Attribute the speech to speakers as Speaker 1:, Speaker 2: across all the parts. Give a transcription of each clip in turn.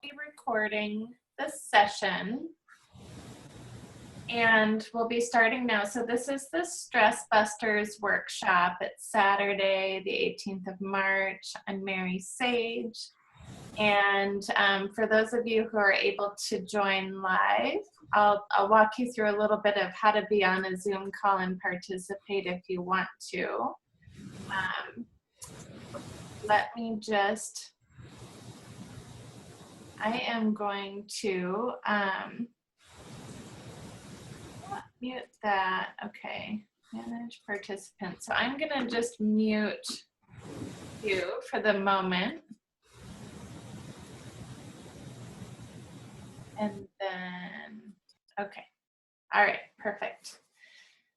Speaker 1: Be recording this session and we'll be starting now. So this is the Stressbusters workshop. It's Saturday, the 18th of March. I'm Mary Sage. And for those of you who are able to join live, I'll walk you through a little bit of how to be on a Zoom call and participate if you want to. Let me just, I am going to mute that. Okay, manage participants. So I'm going to just mute you for the moment. And then, okay. All right, perfect.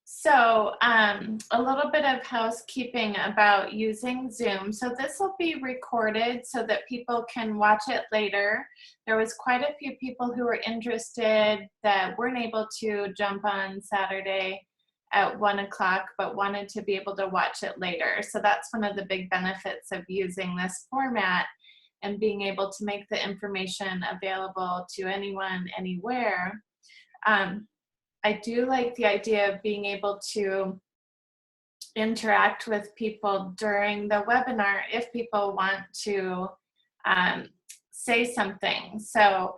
Speaker 1: So a little bit of housekeeping about using Zoom. So this will be recorded so that people can watch it later. There was quite a few people who were interested that weren't able to jump on Saturday at 1 o'clock, but wanted to be able to watch it later. So that's one of the big benefits of using this format and being able to make the information available to anyone, anywhere. I do like the idea of being able to interact with people during the webinar if people want to say something. So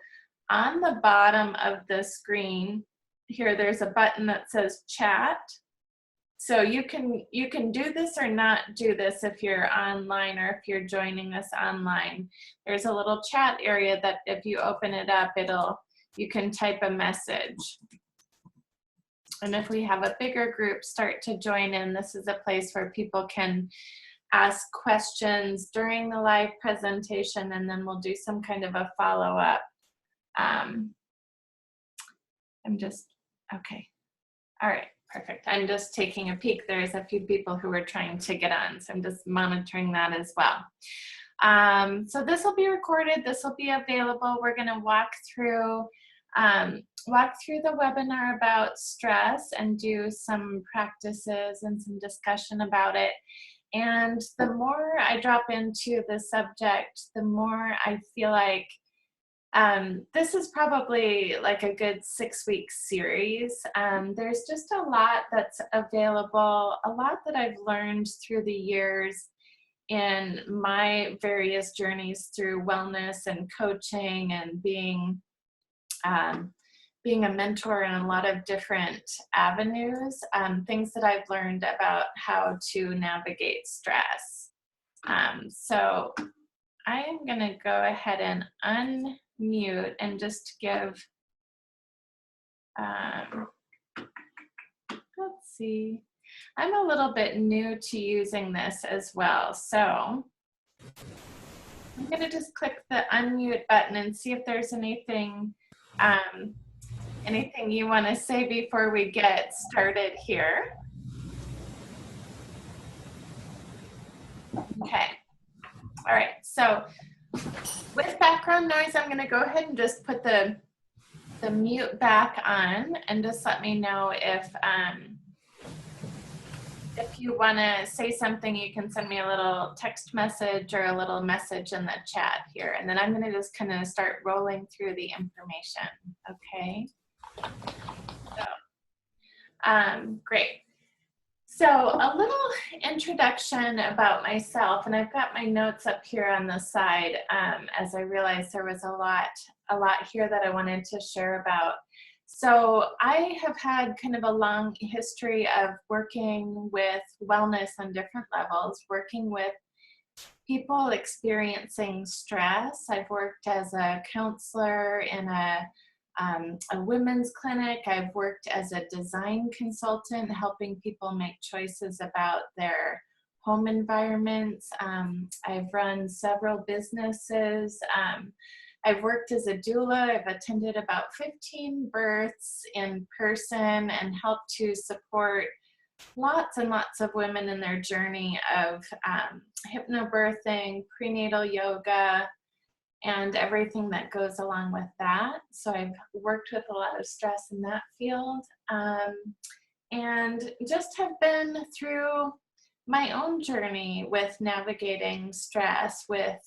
Speaker 1: on the bottom of the screen here, there's a button that says chat. So you can do this or not do this if you're online or if you're joining us online. There's a little chat area that if you open it up, you can type a message. And if we have a bigger group start to join in, this is a place where people can ask questions during the live presentation, and then we'll do some kind of a follow-up. Okay. All right, perfect. I'm just taking a peek. There's a few people who are trying to get on, so I'm just monitoring that as well. So this will be recorded. This will be available. We're going to walk through the webinar about stress and do some practices and some discussion about it. And the more I drop into the subject, the more I feel like this is probably like a good 6-week series. There's just a lot that's available, a lot that I've learned through the years in my various journeys through wellness and coaching and being a mentor in a lot of different avenues, things that I've learned about how to navigate stress. So I am going to go ahead and unmute and just give, let's see, I'm a little bit new to using this as well. So I'm going to just click the unmute button and see if there's anything you want to say before we get started here? Okay. All right. So with background noise, I'm going to go ahead and just put the mute back on, and just let me know if you want to say something. You can send me a little text message or a little message in the chat here, and then I'm going to just kind of start rolling through the information. Okay. So, great. So a little introduction about myself, and I've got my notes up here on the side as I realized there was a lot here that I wanted to share about. So I have had kind of a long history of working with wellness on different levels, working with people experiencing stress. I've worked as a counselor in a women's clinic. I've worked as a design consultant, helping people make choices about their home environments. I've run several businesses. I've worked as a doula. I've attended about 15 births in person and helped to support lots and lots of women in their journey of hypnobirthing, prenatal yoga, and everything that goes along with that. So I've worked with a lot of stress in that field, and just have been through my own journey with navigating stress, with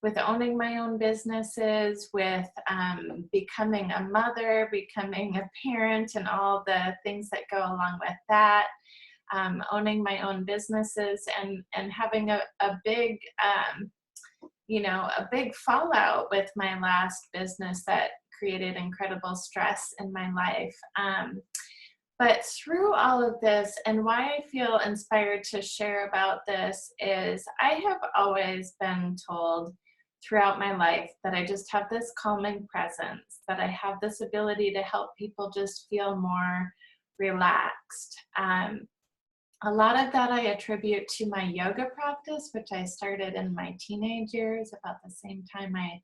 Speaker 1: with owning my own businesses, with becoming a mother, becoming a parent, and all the things that go along with that. Owning my own businesses and having a big, a big fallout with my last business that created incredible stress in my life. But through all of this, and why I feel inspired to share about this is I have always been told throughout my life that I just have this calming presence, that I have this ability to help people just feel more relaxed. A lot of that I attribute to my yoga practice, which I started in my teenage years, about the same time I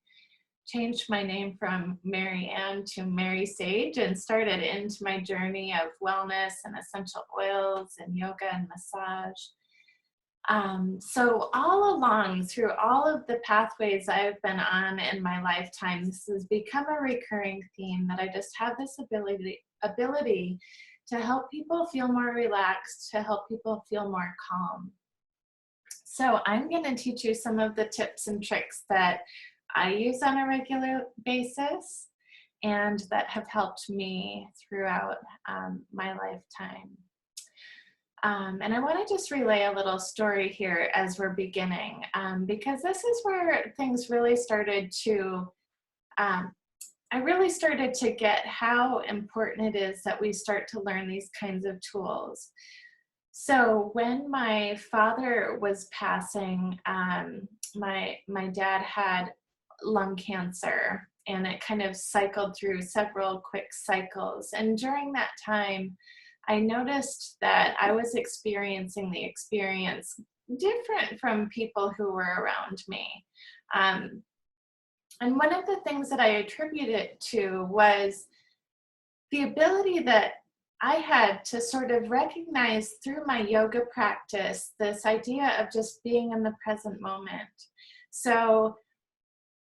Speaker 1: changed my name from Mary Ann to Mary Sage and started into my journey of wellness and essential oils and yoga and massage. So all along, through all of the pathways I've been on in my lifetime, this has become a recurring theme that I just have this ability to help people feel more relaxed, to help people feel more calm. So I'm going to teach you some of the tips and tricks that I use on a regular basis and that have helped me throughout my lifetime. And I want to just relay a little story here as we're beginning, because this is where things really started to I really started to get how important it is that we start to learn these kinds of tools. So when my father was passing, my dad had lung cancer, and it kind of cycled through several quick cycles. And during that time, I noticed that I was experiencing the experience different from people who were around me. And one of the things that I attribute it to was the ability that I had to sort of recognize through my yoga practice this idea of just being in the present moment. So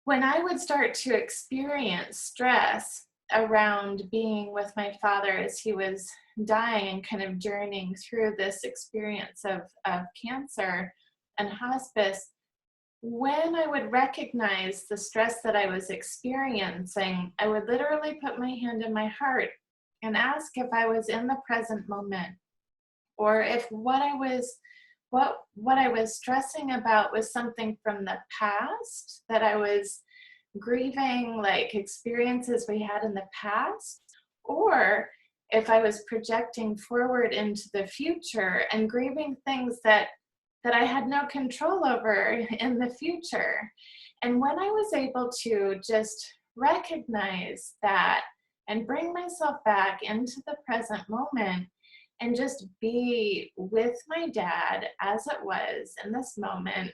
Speaker 1: when I would start to experience stress around being with my father as he was dying and kind of journeying through this experience of cancer and hospice, when I would recognize the stress that I was experiencing, I would literally put my hand in my heart and ask if I was in the present moment, or if what I was stressing about was something from the past that I was grieving, like experiences we had in the past, or if I was projecting forward into the future and grieving things that I had no control over in the future. And when I was able to just recognize that and bring myself back into the present moment and just be with my dad as it was in this moment,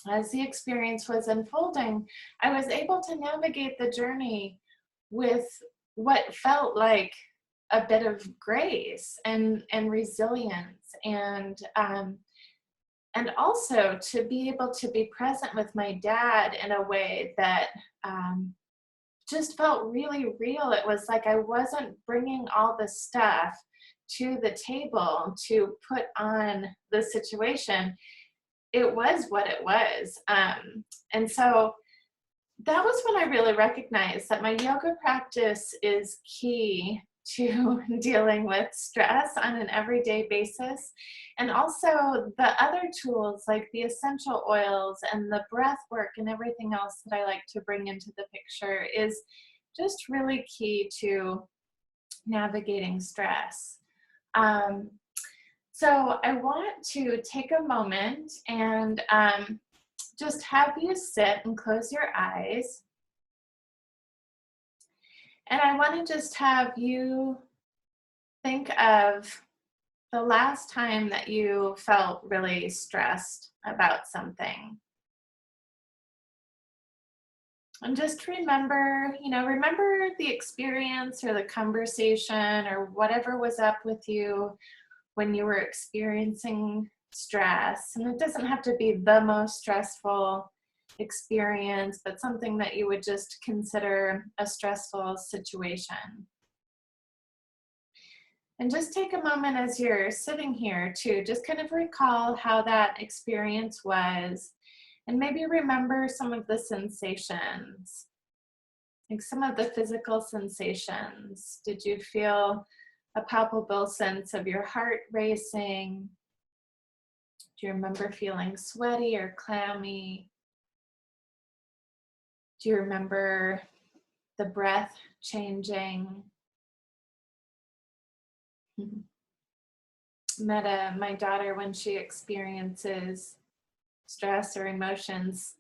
Speaker 1: as the experience was unfolding, I was able to navigate the journey with what felt like a bit of grace and resilience, and also to be able to be present with my dad in a way that just felt really real. It was like I wasn't bringing all the stuff to the table to put on the situation. It was what it was. And so that was when I really recognized that my yoga practice is key to dealing with stress on an everyday basis. And also the other tools like the essential oils and the breath work and everything else that I like to bring into the picture is just really key to navigating stress. So I want to take a moment and just have you sit and close your eyes. And I want to just have you think of the last time that you felt really stressed about something. And just remember the experience or the conversation or whatever was up with you when you were experiencing stress. And it doesn't have to be the most stressful experience, but something that you would just consider a stressful situation. And just take a moment as you're sitting here to just kind of recall how that experience was, And maybe remember some of the sensations, like some of the physical sensations. Did you feel a palpable sense of your heart racing? Do you remember feeling sweaty or clammy? Do you remember the breath changing? Meta, my daughter, when she experiences stress or emotions,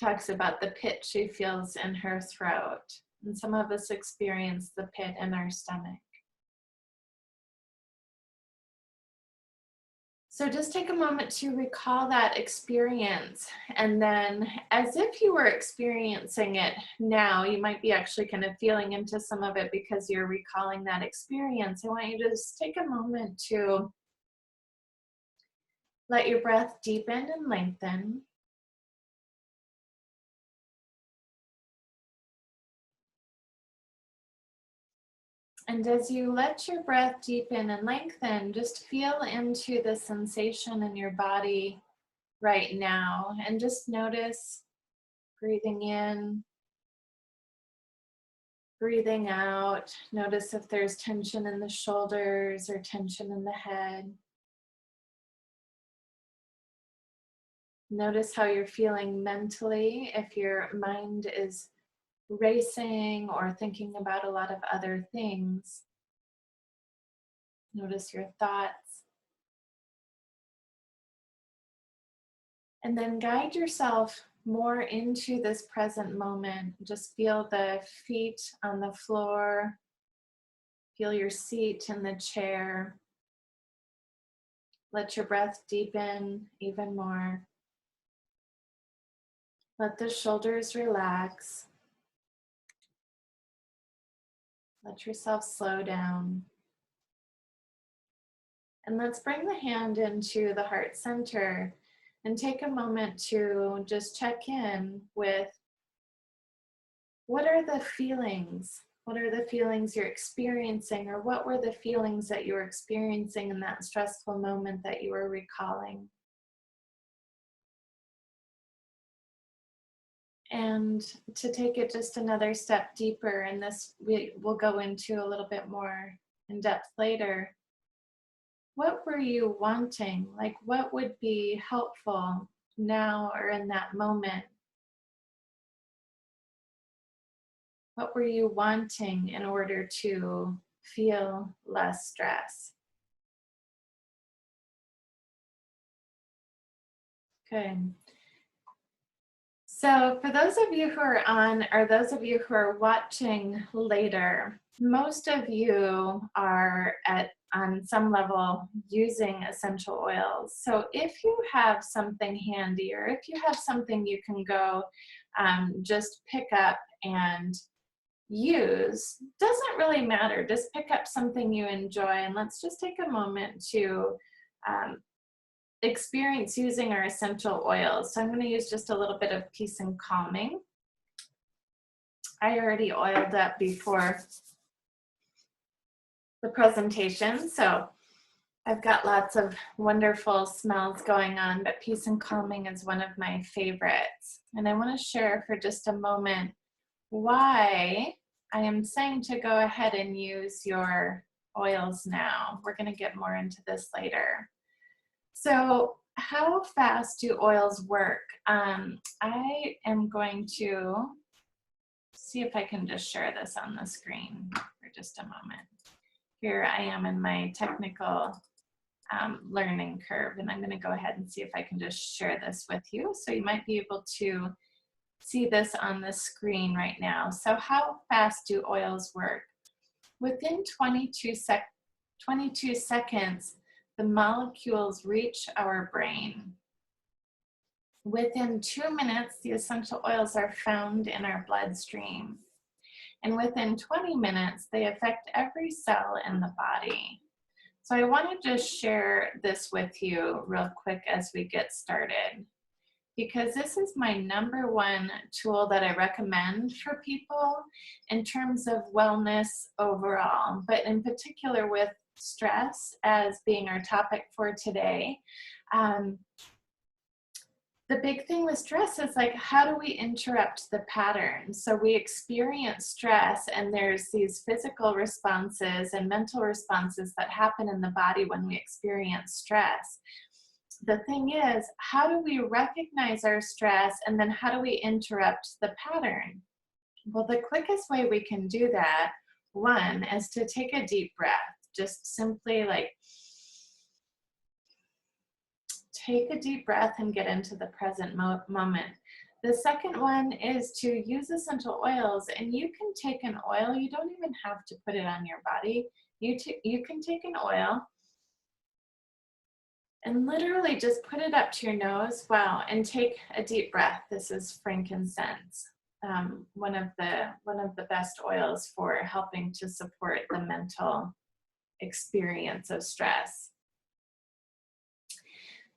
Speaker 1: talks about the pit she feels in her throat. And some of us experience the pit in our stomach. So just take a moment to recall that experience. And then as if you were experiencing it now, you might be actually kind of feeling into some of it because you're recalling that experience. I want you to just take a moment to let your breath deepen and lengthen. And as you let your breath deepen and lengthen, just feel into the sensation in your body right now. And just notice breathing in, breathing out. Notice if there's tension in the shoulders or tension in the head. Notice how you're feeling mentally, if your mind is racing or thinking about a lot of other things. Notice your thoughts. And then guide yourself more into this present moment. Just feel the feet on the floor. Feel your seat in the chair. Let your breath deepen even more. Let the shoulders relax. Let yourself slow down. And let's bring the hand into the heart center and take a moment to just check in with what are the feelings? What are the feelings you're experiencing, or what were the feelings that you were experiencing in that stressful moment that you were recalling? And to take it just another step deeper, and this we will go into a little bit more in depth later. What were you wanting? Like, what would be helpful now or in that moment? What were you wanting in order to feel less stress? Good. So for those of you who are on, or those of you who are watching later, most of you are on some level using essential oils. So if you have something handy, or if you have something you can go just pick up and use, doesn't really matter. Just pick up something you enjoy, and let's just take a moment to experience using our essential oils. So I'm going to use just a little bit of Peace and Calming. I already oiled up before the presentation, so I've got lots of wonderful smells going on, but Peace and Calming is one of my favorites. And I want to share for just a moment why I am saying to go ahead and use your oils now. We're going to get more into this later. So how fast do oils work? I am going to see if I can just share this on the screen for just a moment. Here I am in my technical learning curve, and I'm going to go ahead and see if I can just share this with you. So you might be able to see this on the screen right now. So how fast do oils work? Within 22 seconds, the molecules reach our brain. Within 2 minutes, the essential oils are found in our bloodstream. And within 20 minutes, they affect every cell in the body. So I want to just share this with you real quick as we get started, because this is my #1 tool that I recommend for people in terms of wellness overall, but in particular with stress as being our topic for today. the big thing with stress is like, how do we interrupt the pattern? So we experience stress, and there's these physical responses and mental responses that happen in the body when we experience stress. The thing is, how do we recognize our stress, and then how do we interrupt the pattern? Well, the quickest way we can do that, one, is to take a deep breath. Just simply like take a deep breath and get into the present moment. The second one is to use essential oils, and you can take an oil. You don't even have to put it on your body. You can take an oil and literally just put it up to your nose. Wow, and take a deep breath. This is frankincense, one of the best oils for helping to support the mental experience of stress.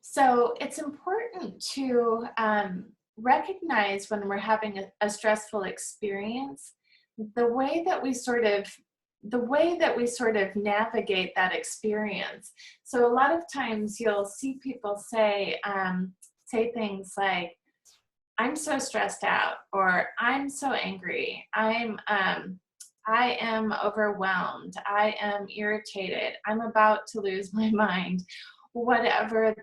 Speaker 1: So it's important to recognize when we're having a stressful experience, the way that we sort of navigate that experience. So a lot of times you'll see people say things like, "I'm so stressed out," or "I'm so angry," I am overwhelmed, "I am irritated," "I'm about to lose my mind." Whatever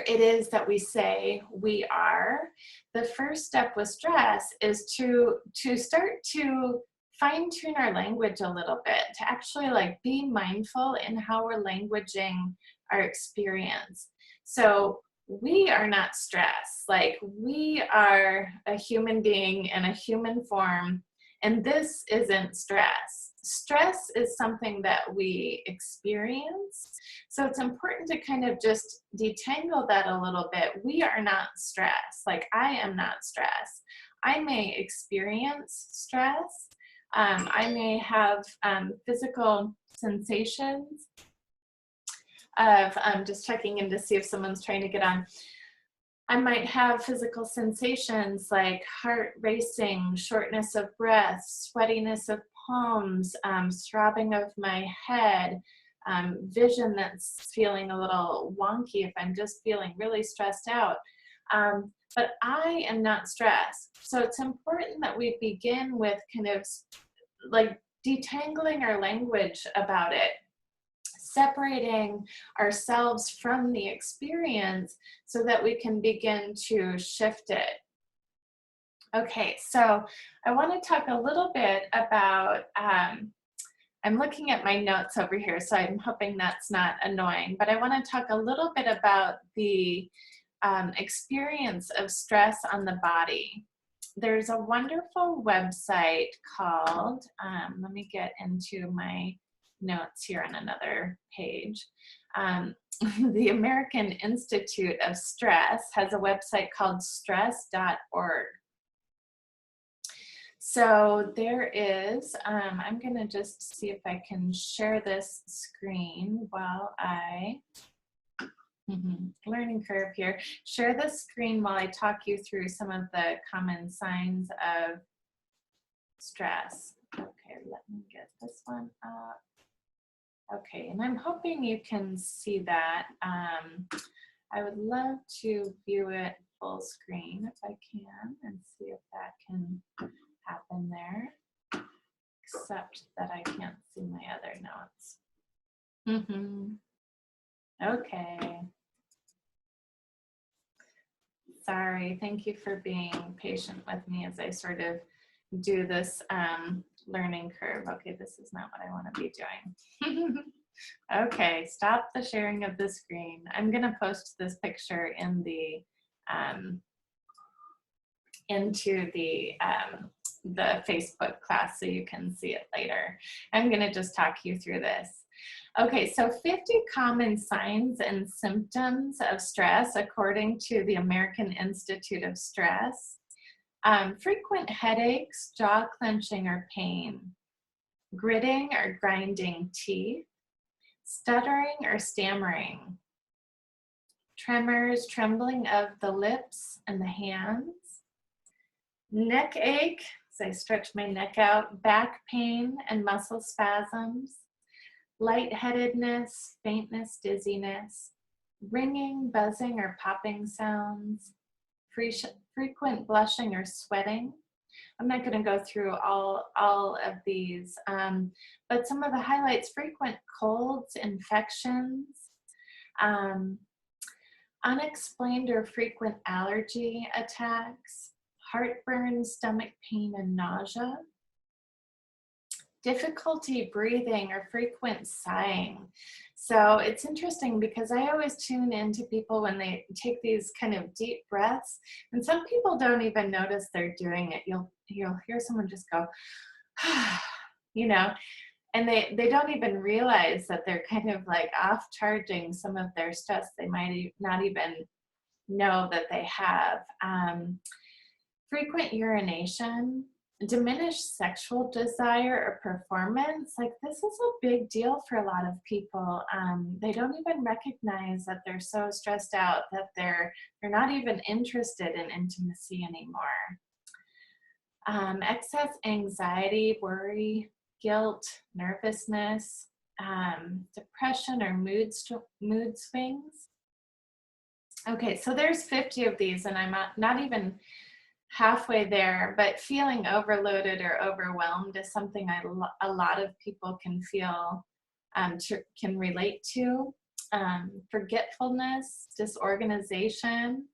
Speaker 1: it is that we say we are, the first step with stress is to start to fine-tune our language a little bit, to actually like be mindful in how we're languaging our experience. So we are not stress. Like, we are a human being in a human form, and this isn't stress. Stress is something that we experience. So it's important to kind of just detangle that a little bit. We are not stress. Like, I am not stress. I may experience stress. I may have physical sensations of just checking in to see if someone's trying to get on. I might have physical sensations like heart racing, shortness of breath, sweatiness of palms, throbbing of my head, vision that's feeling a little wonky if I'm just feeling really stressed out. But I am not stressed. So it's important that we begin with kind of like detangling our language about it, separating ourselves from the experience so that we can begin to shift it. Okay, so I want to talk a little bit about, I'm looking at my notes over here, so I'm hoping that's not annoying, but I want to talk a little bit about the experience of stress on the body. There's a wonderful website called, let me get into my notes here on another page. The American Institute of Stress has a website called stress.org. So there is, I'm going to just see if I can share this screen while I, learning curve here, share the screen while I talk you through some of the common signs of stress. Okay, let me get this one up. Okay, and I'm hoping you can see that. I would love to view it full screen if I can and see if that can happen there, except that I can't see my other notes. Okay. Sorry, thank you for being patient with me as I sort of do this learning curve. Okay, this is not what I want to be doing. Okay, stop the sharing of the screen. I'm going to post this picture in the into the Facebook class so you can see it later. I'm going to just talk you through this. Okay, so 50 common signs and symptoms of stress according to the American Institute of Stress. Frequent headaches, jaw clenching or pain, gritting or grinding teeth, stuttering or stammering, tremors, trembling of the lips and the hands, neck ache, as I stretch my neck out, back pain and muscle spasms, lightheadedness, faintness, dizziness, ringing, buzzing, or popping sounds, frequent blushing or sweating. I'm not going to go through all of these, but some of the highlights: frequent colds, infections, um, unexplained or frequent allergy attacks, heartburn, stomach pain, and nausea, difficulty breathing or frequent sighing. So it's interesting because I always tune into people when they take these kind of deep breaths, and some people don't even notice they're doing it. You'll hear someone just go, you know, and they don't even realize that they're kind of like off charging some of their stress. They might not even know that they have. Frequent urination, diminished sexual desire or performance. Like, this is a big deal for a lot of people. They don't even recognize that they're so stressed out that they're not even interested in intimacy anymore. Excess anxiety, worry, guilt, nervousness, depression or mood swings. Okay, so there's 50 of these, and I'm not even halfway there, but feeling overloaded or overwhelmed is something a lot of people can feel, can relate to. Forgetfulness, disorganization,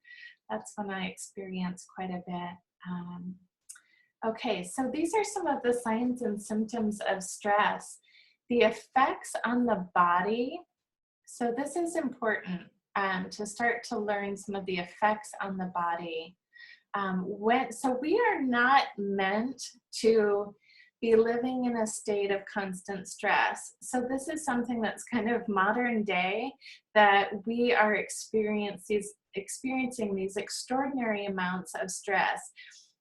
Speaker 1: that's when I experience quite a bit. Okay, so these are some of the signs and symptoms of stress. The effects on the body. So this is important to start to learn some of the effects on the body. So we are not meant to be living in a state of constant stress. So this is something that's kind of modern day, that we are experiencing these extraordinary amounts of stress.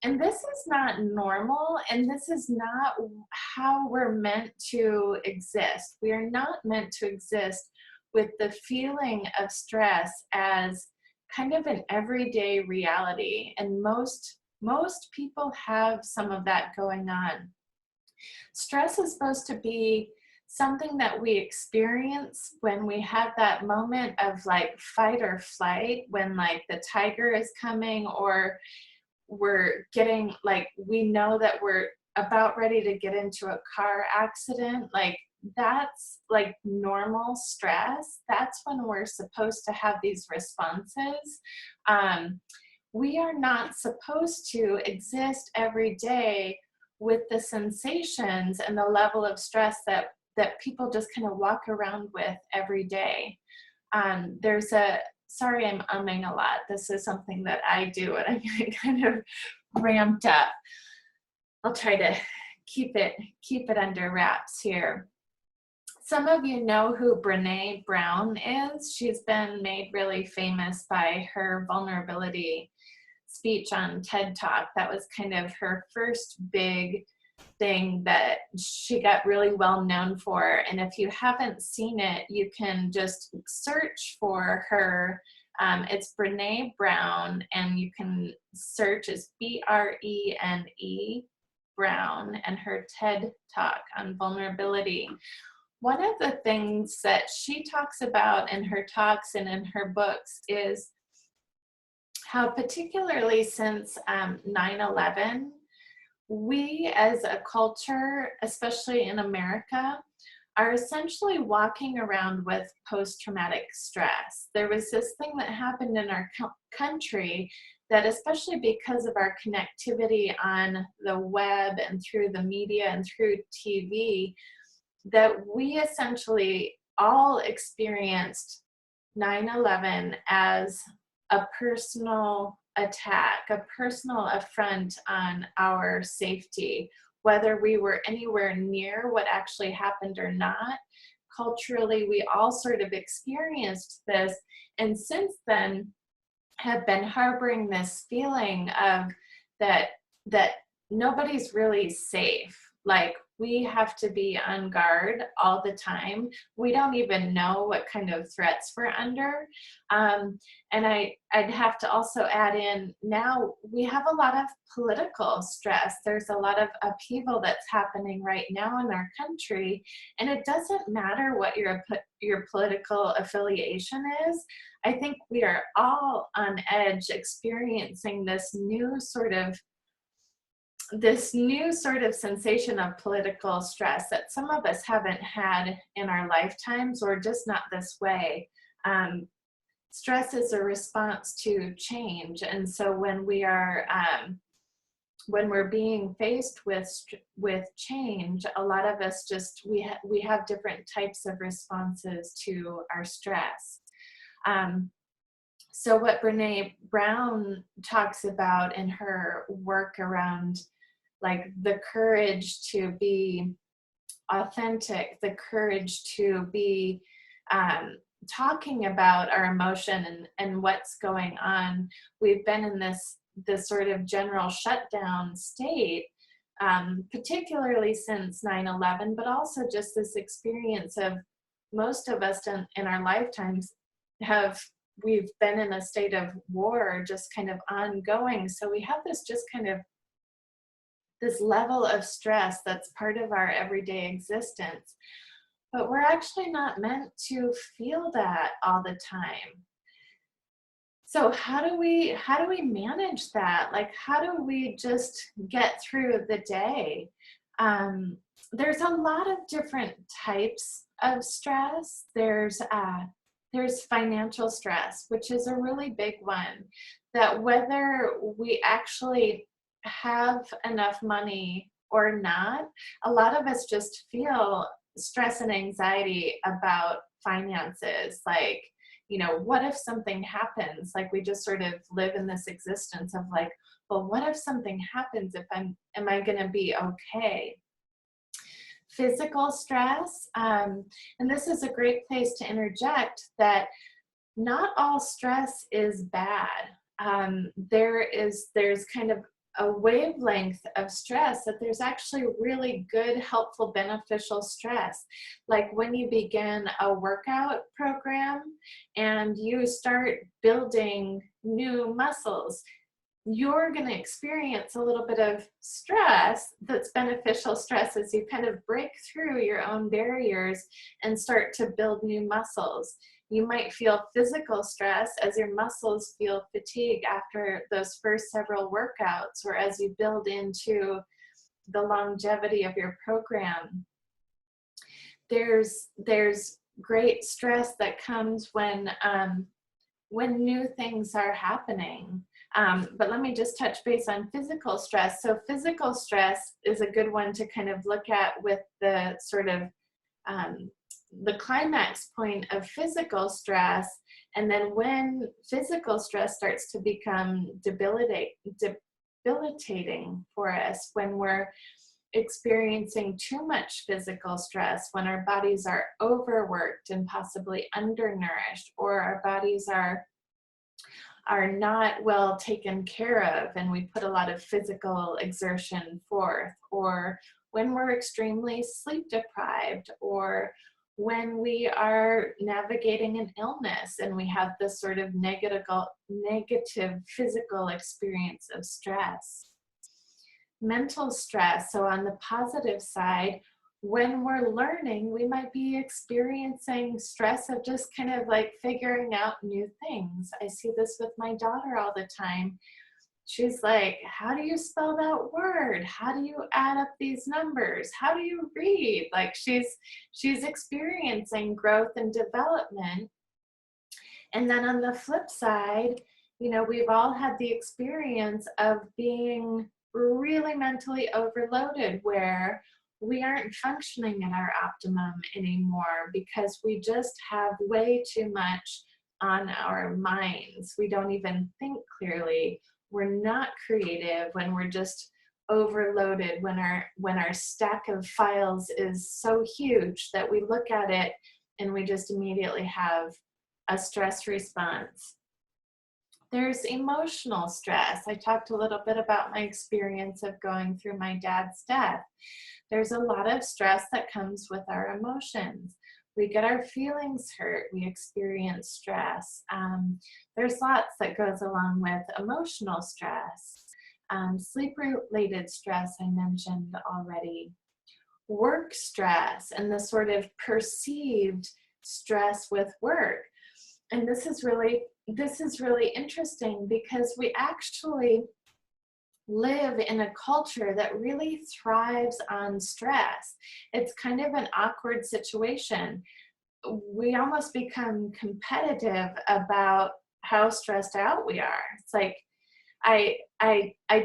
Speaker 1: And this is not normal, and this is not how we're meant to exist. We are not meant to exist with the feeling of stress as kind of an everyday reality. And most people have some of that going on. Stress is supposed to be something that we experience when we have that moment of like fight or flight, when like the tiger is coming, or we're getting, like, we know that we're about ready to get into a car accident. Like, that's like normal stress. That's when we're supposed to have these responses. We are not supposed to exist every day with the sensations and the level of stress that people just kind of walk around with every day. Sorry, I'm umming a lot. This is something that I do, and I'm getting kind of ramped up. I'll try to keep it under wraps here. Some of you know who Brené Brown is. She's been made really famous by her vulnerability speech on TED Talk. That was kind of her first big thing that she got really well known for. And if you haven't seen it, you can just search for her. It's Brené Brown, and you can search as Brene Brown, and her TED Talk on vulnerability. One of the things that she talks about in her talks and in her books is how, particularly since 9/11, we as a culture, especially in America, are essentially walking around with post-traumatic stress. There was this thing that happened in our country that, especially because of our connectivity on the web and through the media and through TV, that we essentially all experienced 9/11 as a personal attack, a personal affront on our safety, whether we were anywhere near what actually happened or not. Culturally, we all sort of experienced this, and since then have been harboring this feeling of that nobody's really safe. Like, we have to be on guard all the time. We don't even know what kind of threats we're under. And I'd have to also add in, now we have a lot of political stress. There's a lot of upheaval that's happening right now in our country, and it doesn't matter what your political affiliation is. I think we are all on edge experiencing this new sort of sensation of political stress that some of us haven't had in our lifetimes, or just not this way. Stress is a response to change, and so when we're being faced with change, a lot of us we have different types of responses to our stress. So what Brene Brown talks about in her work around like the courage to be authentic, the courage to be talking about our emotion and what's going on. We've been in this sort of general shutdown state, particularly since 9/11, but also just this experience of most of us in our lifetimes we've been in a state of war, just kind of ongoing. So we have this just kind of this level of stress that's part of our everyday existence, but we're actually not meant to feel that all the time. So how do we manage that? Like, how do we just get through the day? There's a lot of different types of stress. There's financial stress, which is a really big one, that whether we actually have enough money or not, a lot of us just feel stress and anxiety about finances. Like, what if something happens? Like, we just sort of live in this existence of like, well, what if something happens? Am I going to be okay? Physical stress, and this is a great place to interject that not all stress is bad. There's kind of a wavelength of stress that there's actually really good, helpful, beneficial stress. Like when you begin a workout program and you start building new muscles, you're going to experience a little bit of stress that's beneficial stress as you kind of break through your own barriers and start to build new muscles. You might feel physical stress as your muscles feel fatigue after those first several workouts, or as you build into the longevity of your program. There's great stress that comes when new things are happening. But let me just touch base on physical stress. So physical stress is a good one to kind of look at with the sort of the climax point of physical stress. And then when physical stress starts to become debilitating for us, when we're experiencing too much physical stress, when our bodies are overworked and possibly undernourished, or our bodies are not well taken care of and we put a lot of physical exertion forth, or when we're extremely sleep deprived, or when we are navigating an illness and we have this sort of negative physical experience of stress. Mental stress, so on the positive side, when we're learning, we might be experiencing stress of just kind of like figuring out new things. I see this with my daughter all the time. She's like, how do you spell that word? How do you add up these numbers? How do you read? Like she's experiencing growth and development. And then on the flip side, we've all had the experience of being really mentally overloaded, where we aren't functioning at our optimum anymore because we just have way too much on our minds. We don't even think clearly. We're not creative when we're just overloaded, when our stack of files is so huge that we look at it and we just immediately have a stress response. There's emotional stress. I talked a little bit about my experience of going through my dad's death. There's a lot of stress that comes with our emotions. We get our feelings hurt. We experience stress. There's lots that goes along with emotional stress. Sleep-related stress, I mentioned already. Work stress and the sort of perceived stress with work. And this is really interesting because we actually live in a culture that really thrives on stress. It's kind of an awkward situation. We almost become competitive about how stressed out we are. It's like, I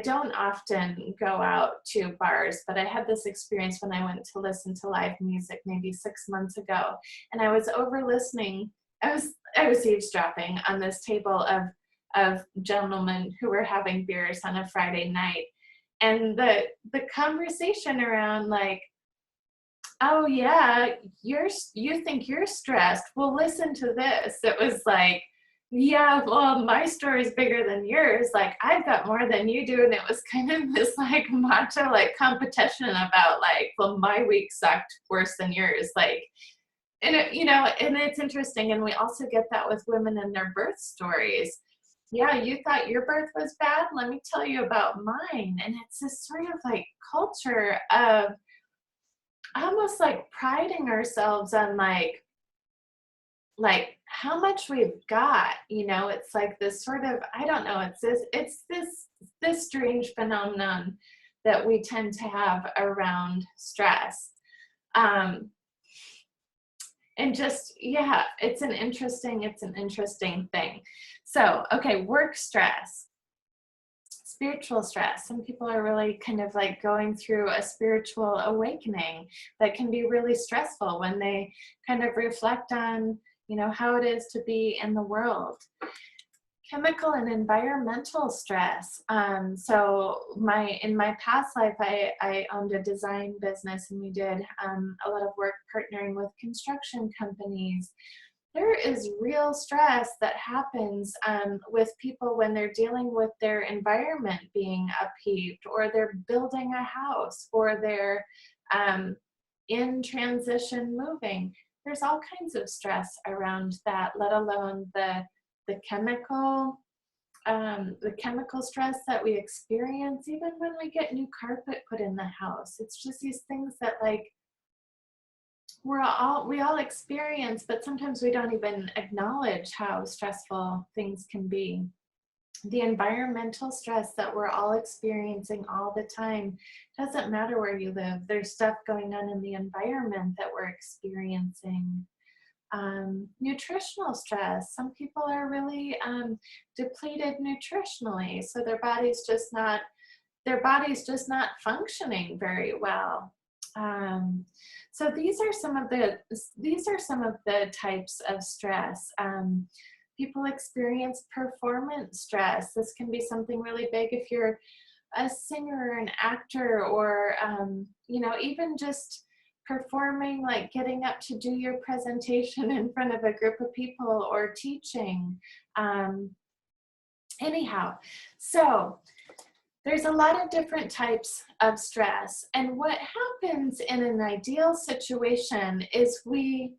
Speaker 1: don't often go out to bars, but I had this experience when I went to listen to live music maybe 6 months ago, and I was listening. I was eavesdropping on this table of gentlemen who were having beers on a Friday night, and the conversation around like, oh yeah, you think you're stressed, well listen to this. It was like, yeah, well my story is bigger than yours, like I've got more than you do. And it was kind of this like macho like competition about like, well my week sucked worse than yours, like. And it, and it's interesting, and we also get that with women and their birth stories. Yeah, you thought your birth was bad, let me tell you about mine. And it's this sort of like culture of almost like priding ourselves on like how much we've got. It's like this sort of, I don't know, it's this strange phenomenon that we tend to have around stress. And just, yeah, it's an interesting thing. So, okay, work stress, spiritual stress. Some people are really kind of like going through a spiritual awakening that can be really stressful when they kind of reflect on, how it is to be in the world. Chemical and environmental stress. So in my past life, I owned a design business, and we did a lot of work partnering with construction companies. There is real stress that happens with people when they're dealing with their environment being upheaved, or they're building a house, or they're in transition moving. There's all kinds of stress around that, let alone the chemical stress that we experience even when we get new carpet put in the house. It's just these things that like we all experience, but sometimes we don't even acknowledge how stressful things can be. The environmental stress that we're all experiencing all the time. Doesn't matter where you live, there's stuff going on in the environment that we're experiencing. Nutritional stress. Some people are really depleted nutritionally, so their body's just not functioning very well. So these are some of the types of stress. People experience performance stress. This can be something really big if you're a singer, an actor, or even just performing, like getting up to do your presentation in front of a group of people, or teaching. Anyhow, so there's a lot of different types of stress. And what happens in an ideal situation is we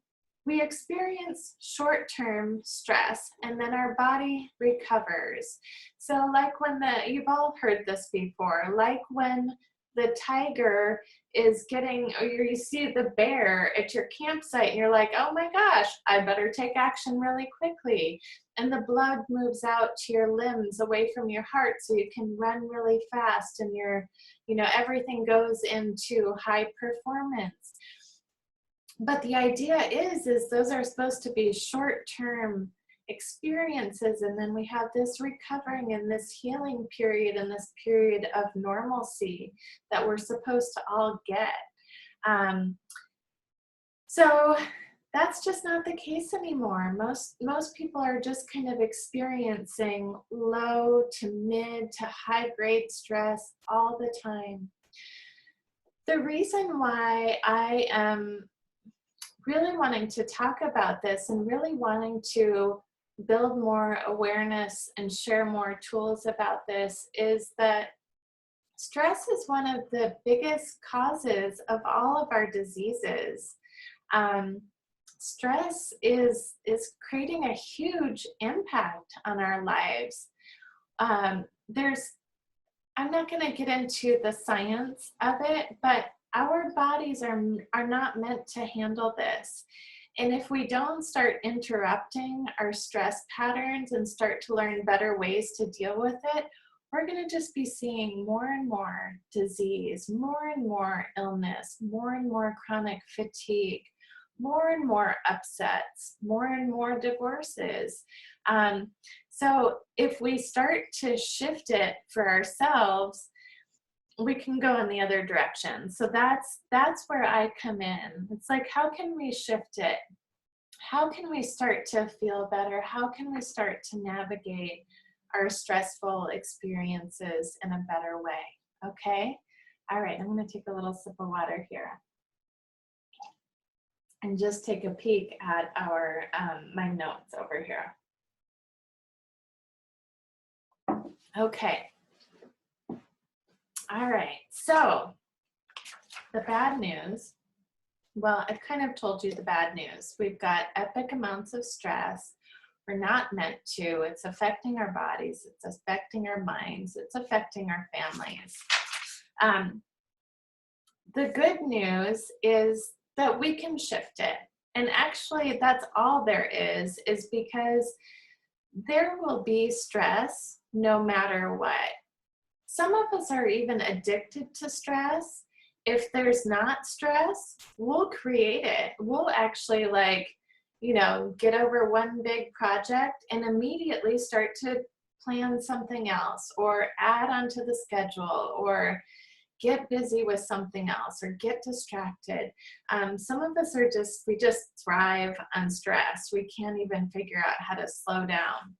Speaker 1: experience short-term stress, and then our body recovers. So like you've all heard this before, like when the tiger is getting, or you see the bear at your campsite and you're like, oh my gosh, I better take action really quickly. And the blood moves out to your limbs away from your heart so you can run really fast, and everything goes into high performance. But the idea is those are supposed to be short-term experiences, and then we have this recovering and this healing period and this period of normalcy that we're supposed to all get. So that's just not the case anymore. Most people are just kind of experiencing low to mid to high grade stress all the time. The reason why I am really wanting to talk about this and really wanting to build more awareness and share more tools about this is that stress is one of the biggest causes of all of our diseases. Stress is creating a huge impact on our lives. I'm not going to get into the science of it, but our bodies are not meant to handle this. And if we don't start interrupting our stress patterns and start to learn better ways to deal with it, we're going to just be seeing more and more disease, more and more illness, more and more chronic fatigue, more and more upsets, more and more divorces. So if we start to shift it for ourselves, we can go in the other direction. So that's where I come in. It's like, how can we shift it? How can we start to feel better? How can we start to navigate our stressful experiences in a better way? Okay? All right, I'm going to take a little sip of water here and just take a peek at our my notes over here. Okay. All right, so the bad news, well, I've kind of told you the bad news. We've got epic amounts of stress. We're not meant to. It's affecting our bodies. It's affecting our minds. It's affecting our families. The good news is that we can shift it. And actually, that's all there is because there will be stress no matter what. Some of us are even addicted to stress. If there's not stress, we'll create it. We'll actually get over one big project and immediately start to plan something else or add onto the schedule or get busy with something else or get distracted. Some of us we just thrive on stress. We can't even figure out how to slow down.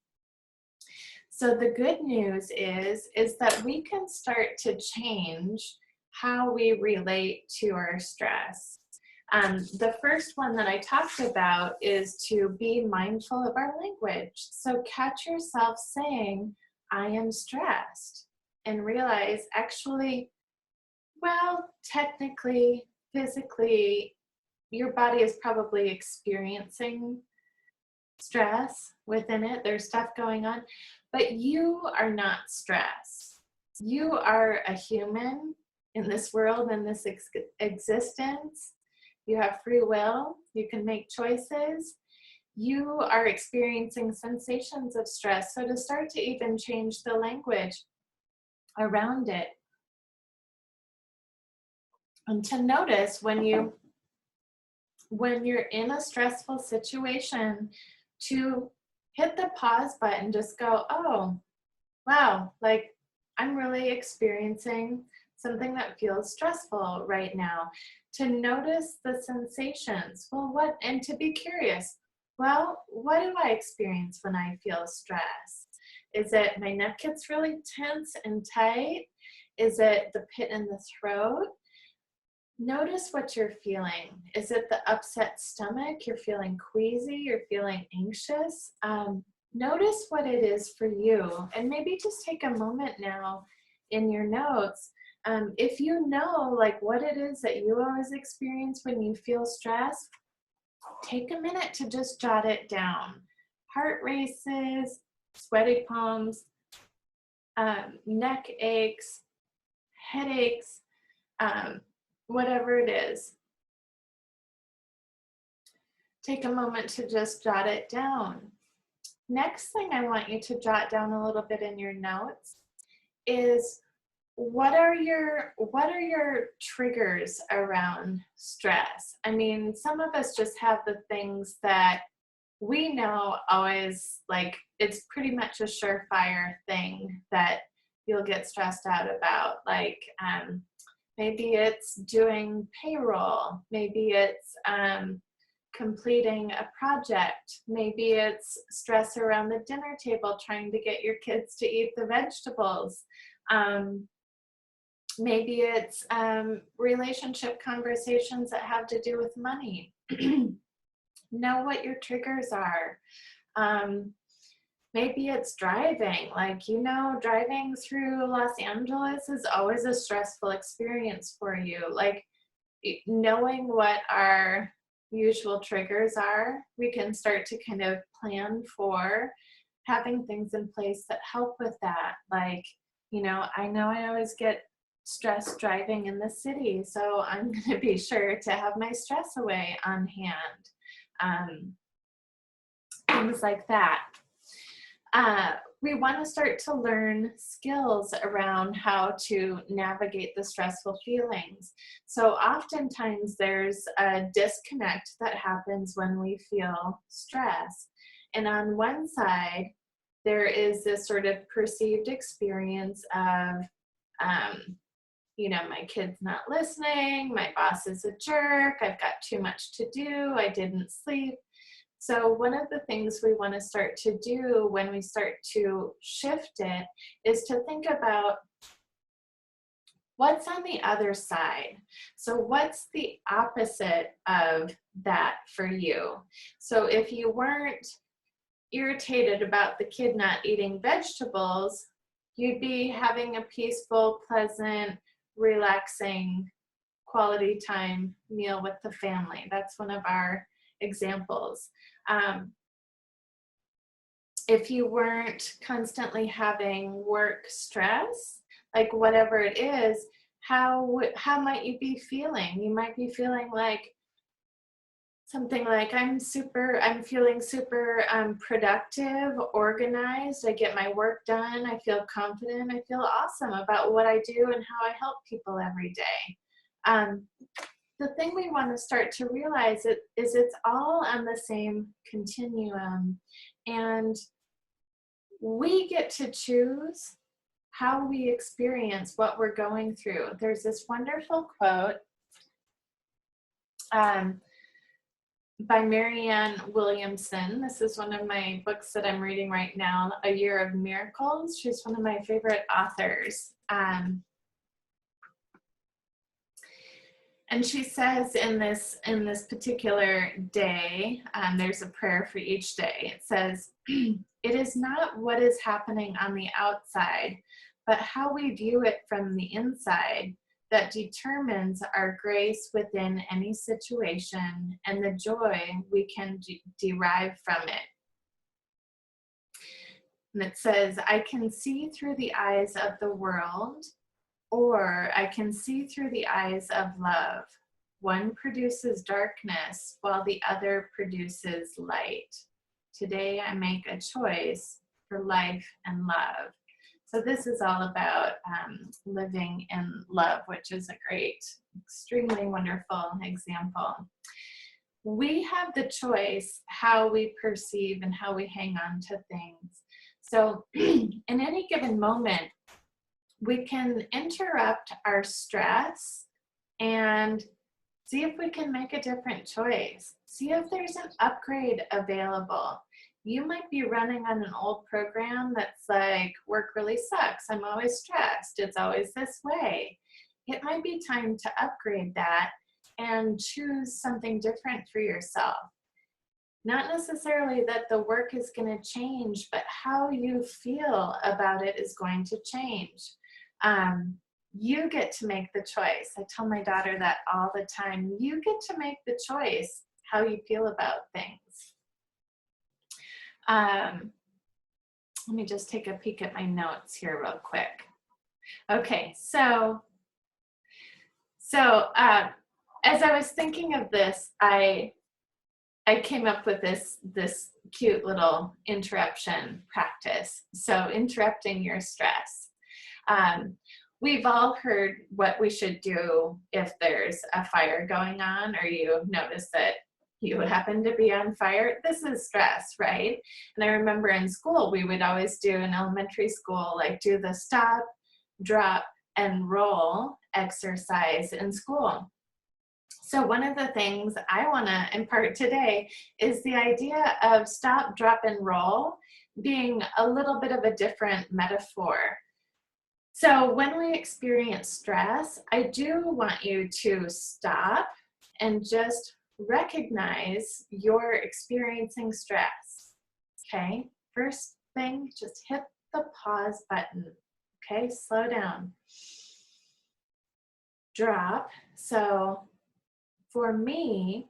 Speaker 1: So the good news is that we can start to change how we relate to our stress. The first one that I talked about is to be mindful of our language. So catch yourself saying, I am stressed, and realize actually, well, technically, physically, your body is probably experiencing stress within it. There's stuff going on, but you are not stressed. You are a human in this world, in this existence. You have free will. You can make choices. You are experiencing sensations of stress. So to start to even change the language around it, and to notice when you're in a stressful situation, to hit the pause button, just go, oh, wow, like I'm really experiencing something that feels stressful right now. To notice the sensations. Well, and to be curious, well, what do I experience when I feel stress? Is it my neck gets really tense and tight? Is it the pit in the throat? Notice what you're feeling. Is it the upset stomach? You're feeling queasy? You're feeling anxious? Notice what it is for you. And maybe just take a moment now in your notes. If you know like what it is that you always experience when you feel stress, take a minute to just jot it down. Heart races, sweaty palms, neck aches, headaches, whatever it is. Take a moment to just jot it down. Next thing I want you to jot down a little bit in your notes is what are your triggers around stress? I mean, some of us just have the things that we know always, like it's pretty much a surefire thing that you'll get stressed out about. Like maybe it's doing payroll, maybe it's completing a project, maybe it's stress around the dinner table trying to get your kids to eat the vegetables. Maybe it's relationship conversations that have to do with money. Know what your triggers are. Maybe it's driving. Like, you know, driving through Los Angeles is always a stressful experience for you. Like, knowing what our usual triggers are, we can start to kind of plan for having things in place that help with that. Like, you know I always get stressed driving in the city, so I'm going to be sure to have my stress away on hand. Things like that. We want to start to learn skills around how to navigate the stressful feelings. So oftentimes there's a disconnect that happens when we feel stress. And on one side, there is this sort of perceived experience of, my kid's not listening, my boss is a jerk, I've got too much to do, I didn't sleep. So one of the things we want to start to do when we start to shift it is to think about what's on the other side. So what's the opposite of that for you? So if you weren't irritated about the kid not eating vegetables, you'd be having a peaceful, pleasant, relaxing, quality time meal with the family. That's one of our examples. If you weren't constantly having work stress, like whatever it is, how might you be feeling? You might be feeling like something like, I'm feeling super productive, organized, I get my work done, I feel confident, I feel awesome about what I do and how I help people every day. The thing we want to start to realize is it's all on the same continuum, and we get to choose how we experience what we're going through. There's this wonderful quote by Marianne Williamson. This is one of my books that I'm reading right now, A Year of Miracles. She's one of my favorite authors. And she says in this particular day, there's a prayer for each day. It says, "It is not what is happening on the outside, but how we view it from the inside that determines our grace within any situation and the joy we can derive from it." And it says, "I can see through the eyes of the world, or I can see through the eyes of love. One produces darkness while the other produces light. Today I make a choice for life and love." So this is all about living in love, which is a great, extremely wonderful example. We have the choice how we perceive and how we hang on to things. So in any given moment, we can interrupt our stress and see if we can make a different choice. See if there's an upgrade available. You might be running on an old program that's like, work really sucks, I'm always stressed, it's always this way. It might be time to upgrade that and choose something different for yourself. Not necessarily that the work is going to change, but how you feel about it is going to change. You get to make the choice. I tell my daughter that all the time. You get to make the choice how you feel about things. Let me just take a peek at my notes here real quick. Okay, so as I was thinking of this, I came up with this cute little interruption practice. So interrupting your stress. We've all heard what we should do if there's a fire going on, or you notice that you happen to be on fire. This is stress, right? And I remember in school, we would always do, in elementary school, like do the stop, drop, and roll exercise in school. So one of the things I want to impart today is the idea of stop, drop, and roll being a little bit of a different metaphor. So when we experience stress, I do want you to stop and just recognize you're experiencing stress. Okay? First thing, just hit the pause button. Okay, slow down. Drop. So for me,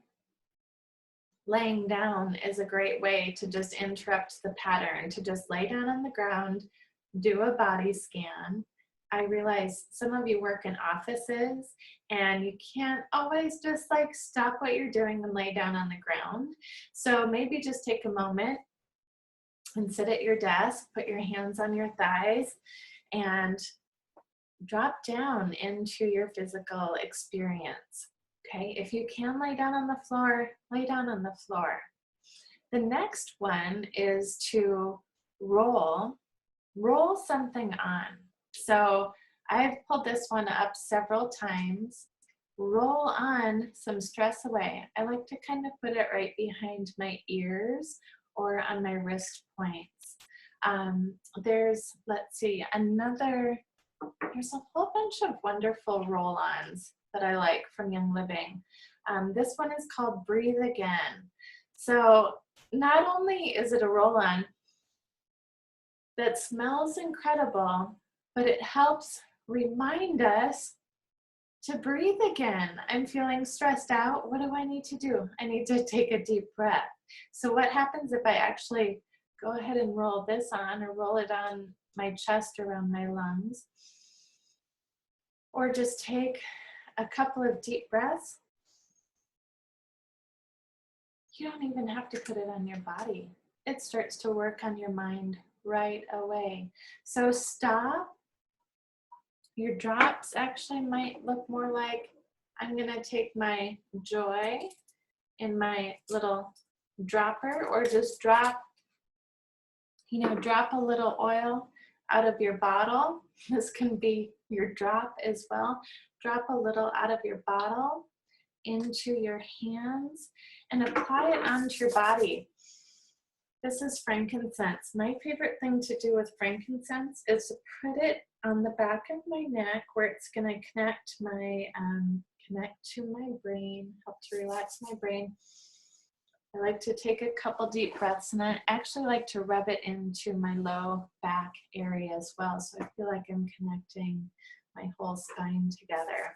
Speaker 1: laying down is a great way to just interrupt the pattern, to just lay down on the ground, do a body scan. I realize some of you work in offices and you can't always just like stop what you're doing and lay down on the ground. So maybe just take a moment and sit at your desk, put your hands on your thighs, and drop down into your physical experience. Okay, if you can lay down on the floor, lay down on the floor. The next one is to roll something on. So I've pulled this one up several times. Roll on some stress away. I like to kind of put it right behind my ears or on my wrist points. There's, let's see, there's a whole bunch of wonderful roll-ons that I like from Young Living. This one is called Breathe Again. So not only is it a roll-on that smells incredible, but it helps remind us to breathe again. I'm feeling stressed out. What do I need to do? I need to take a deep breath. So what happens if I actually go ahead and roll this on, or roll it on my chest around my lungs, or just take a couple of deep breaths? You don't even have to put it on your body. It starts to work on your mind right away. So stop. Your drops actually might look more like, I'm gonna take my joy in my little dropper, or just drop a little oil out of your bottle. This can be your drop as well. Drop a little out of your bottle into your hands and apply it onto your body. This is frankincense. My favorite thing to do with frankincense is to put it on the back of my neck, where it's going to connect to my brain, help to relax my brain. I like to take a couple deep breaths, and I actually like to rub it into my low back area as well, so I feel like I'm connecting my whole spine together.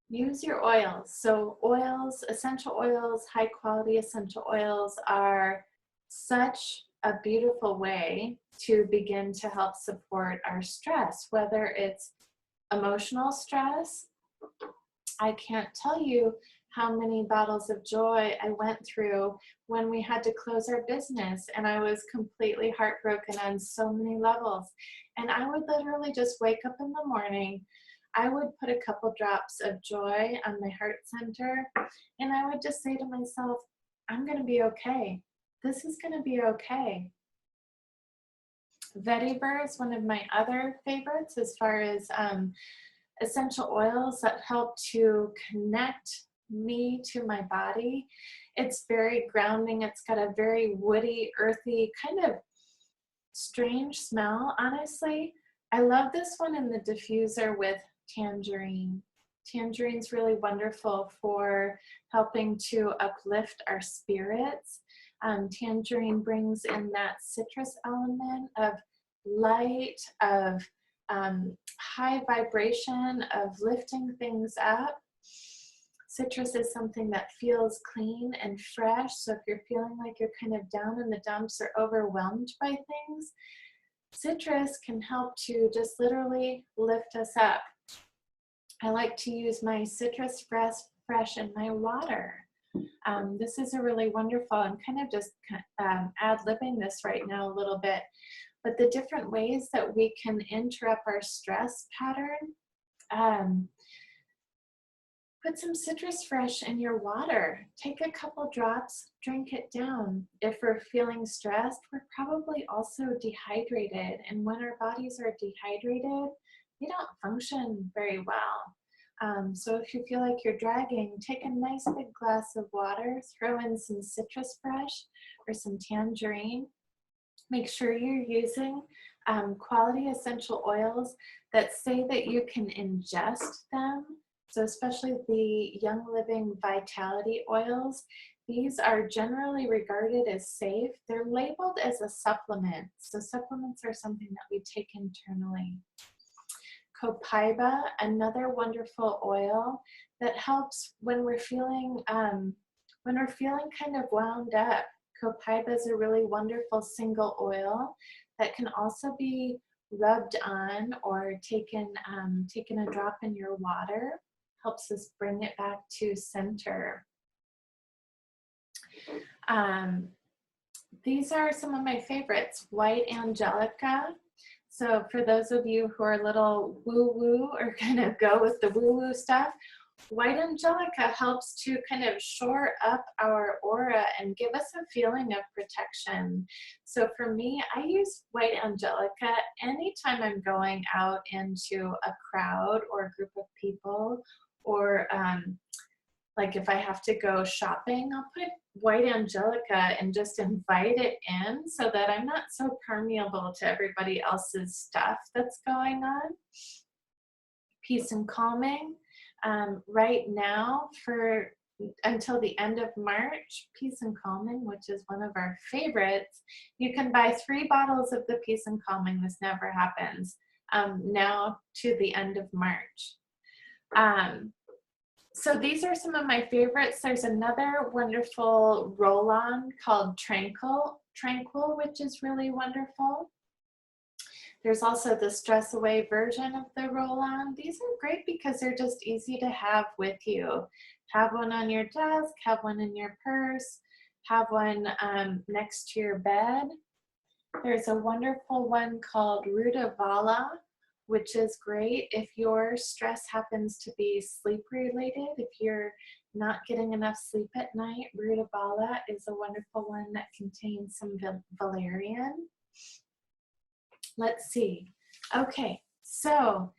Speaker 1: Use your oils. So oils, essential oils, high quality essential oils are such a beautiful way to begin to help support our stress, whether it's emotional stress. I can't tell you how many bottles of joy I went through when we had to close our business, and I was completely heartbroken on so many levels. And I would literally just wake up in the morning, I would put a couple drops of joy on my heart center, and I would just say to myself, I'm going to be okay. This is going to be okay. Vetiver is one of my other favorites as far as essential oils that help to connect me to my body. It's very grounding. It's got a very woody, earthy, kind of strange smell, honestly. I love this one in the diffuser with tangerine. Tangerine's really wonderful for helping to uplift our spirits. Tangerine brings in that citrus element of light, of high vibration, of lifting things up. Citrus is something that feels clean and fresh. So if you're feeling like you're kind of down in the dumps or overwhelmed by things, citrus can help to just literally lift us up. I like to use my citrus fresh in my water. This is a really wonderful, I'm kind of just ad-libbing this right now a little bit, but the different ways that we can interrupt our stress pattern. Put some citrus fresh in your water. Take a couple drops, drink it down. If we're feeling stressed, we're probably also dehydrated. And when our bodies are dehydrated, they don't function very well. So if you feel like you're dragging, take a nice big glass of water, throw in some citrus fresh or some tangerine. Make sure you're using quality essential oils that say that you can ingest them. So especially the Young Living Vitality oils, These are generally regarded as safe. They're labeled as a supplement. So supplements are something that we take internally. Copaiba, another wonderful oil that helps when we're feeling kind of wound up. Copaiba is a really wonderful single oil that can also be rubbed on or taken a drop in your water. Helps us bring it back to center. These are some of my favorites. White Angelica. So for those of you who are a little woo-woo or kind of go with the woo-woo stuff, White Angelica helps to kind of shore up our aura and give us a feeling of protection. So for me, I use White Angelica anytime I'm going out into a crowd or a group of people, or like if I have to go shopping, I'll put White Angelica and just invite it in so that I'm not so permeable to everybody else's stuff that's going on. Peace and calming. Right now, for until the end of March, Peace and Calming, which is one of our favorites, you can buy 3 bottles of the Peace and Calming. This never happens. Now to the end of March. So these are some of my favorites. There's another wonderful roll-on called Tranquil, which is really wonderful. There's also the Stress Away version of the roll-on. These are great because they're just easy to have with you. Have one on your desk, have one in your purse, have one next to your bed. There's a wonderful one called Rutavala, which is great if your stress happens to be sleep related. If you're not getting enough sleep at night, Rutavala is a wonderful one that contains some valerian. Let's see. Okay, so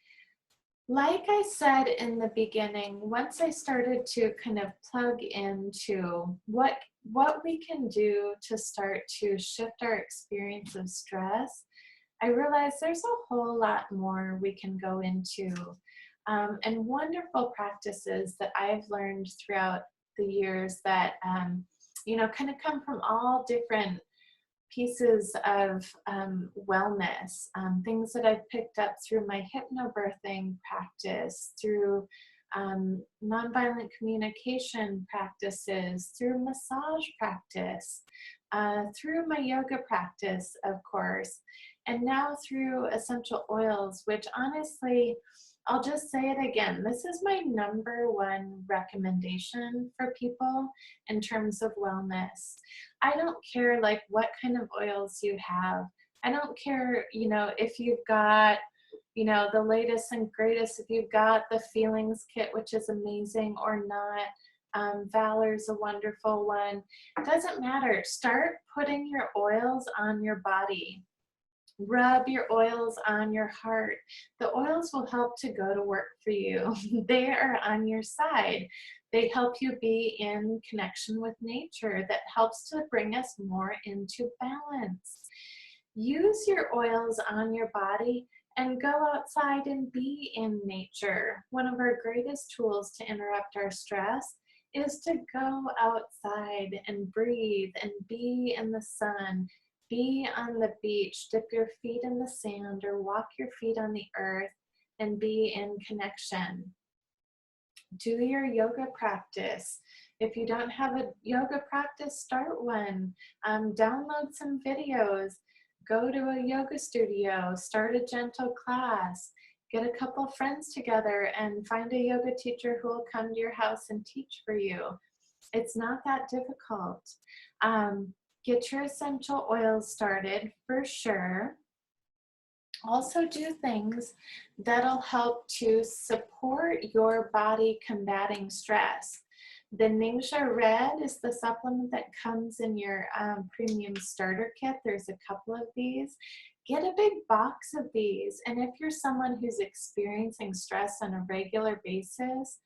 Speaker 1: like I said in the beginning, once I started to kind of plug into what we can do to start to shift our experience of stress, I realized there's a whole lot more we can go into, and wonderful practices that I've learned throughout the years that, you know, kind of come from all different pieces of wellness, things that I've picked up through my hypnobirthing practice, through nonviolent communication practices, through massage practice, through my yoga practice, of course, and now through essential oils, which honestly, I'll just say it again, this is my #1 recommendation for people in terms of wellness. I don't care like what kind of oils you have. I don't care, you know, if you've got, you know, the latest and greatest, if you've got the Feelings Kit, which is amazing, or not. Valor's a wonderful one. It doesn't matter. Start putting your oils on your body. Rub your oils on your heart. The oils will help to go to work for you. They are on your side. They help you be in connection with nature. That helps to bring us more into balance. Use your oils on your body and go outside and be in nature. One of our greatest tools to interrupt our stress is to go outside and breathe and be in the sun. Be on the beach, dip your feet in the sand or walk your feet on the earth and be in connection. Do your yoga practice. If you don't have a yoga practice, start one. Download some videos. Go to a yoga studio. Start a gentle class. Get a couple friends together and find a yoga teacher who will come to your house and teach for you. It's not that difficult. Get your essential oils started for sure. Also do things that'll help to support your body combating stress. The Ningxia Red is the supplement that comes in your premium starter kit. There's a couple of these. Get a big box of these. And if you're someone who's experiencing stress on a regular basis,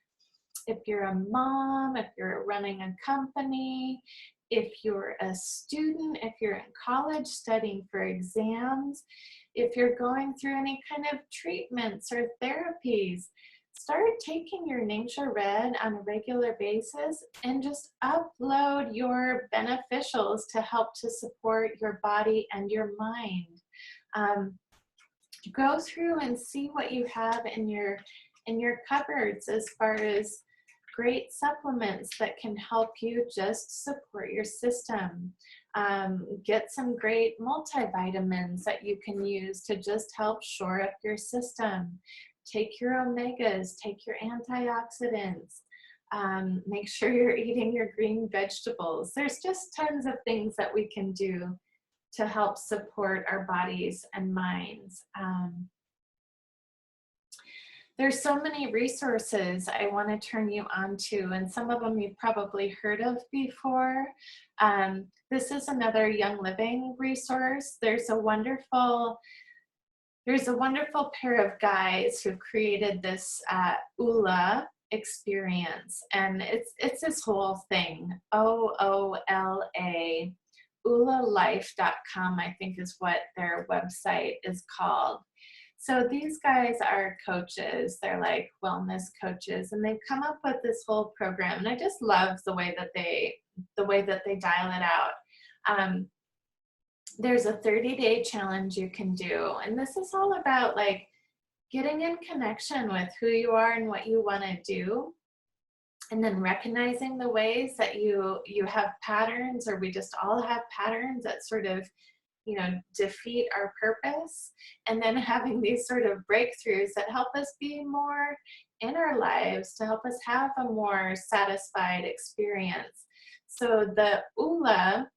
Speaker 1: if you're a mom, if you're running a company, if you're a student, if you're in college studying for exams, if you're going through any kind of treatments or therapies, start taking your nature red on a regular basis and just upload your beneficials to help to support your body and your mind. Go through and see what you have in your cupboards as far as great supplements that can help you just support your system. Get some great multivitamins that you can use to just help shore up your system. Take your omegas, take your antioxidants. Make sure you're eating your green vegetables. There's just tons of things that we can do to help support our bodies and minds. There's so many resources I want to turn you on to, and some of them you've probably heard of before. This is another Young Living resource. There's a wonderful pair of guys who've created this OOLA experience, and it's this whole thing, OOLA, OOLAlife.com, I think is what their website is called. So these guys are coaches. They're like wellness coaches, and they've come up with this whole program. And I just love the way that they dial it out. There's a 30-day challenge you can do, and this is all about like getting in connection with who you are and what you want to do, and then recognizing the ways that you have patterns, or we just all have patterns that sort of, you know, defeat our purpose, and then having these sort of breakthroughs that help us be more in our lives, to help us have a more satisfied experience. So the OOLA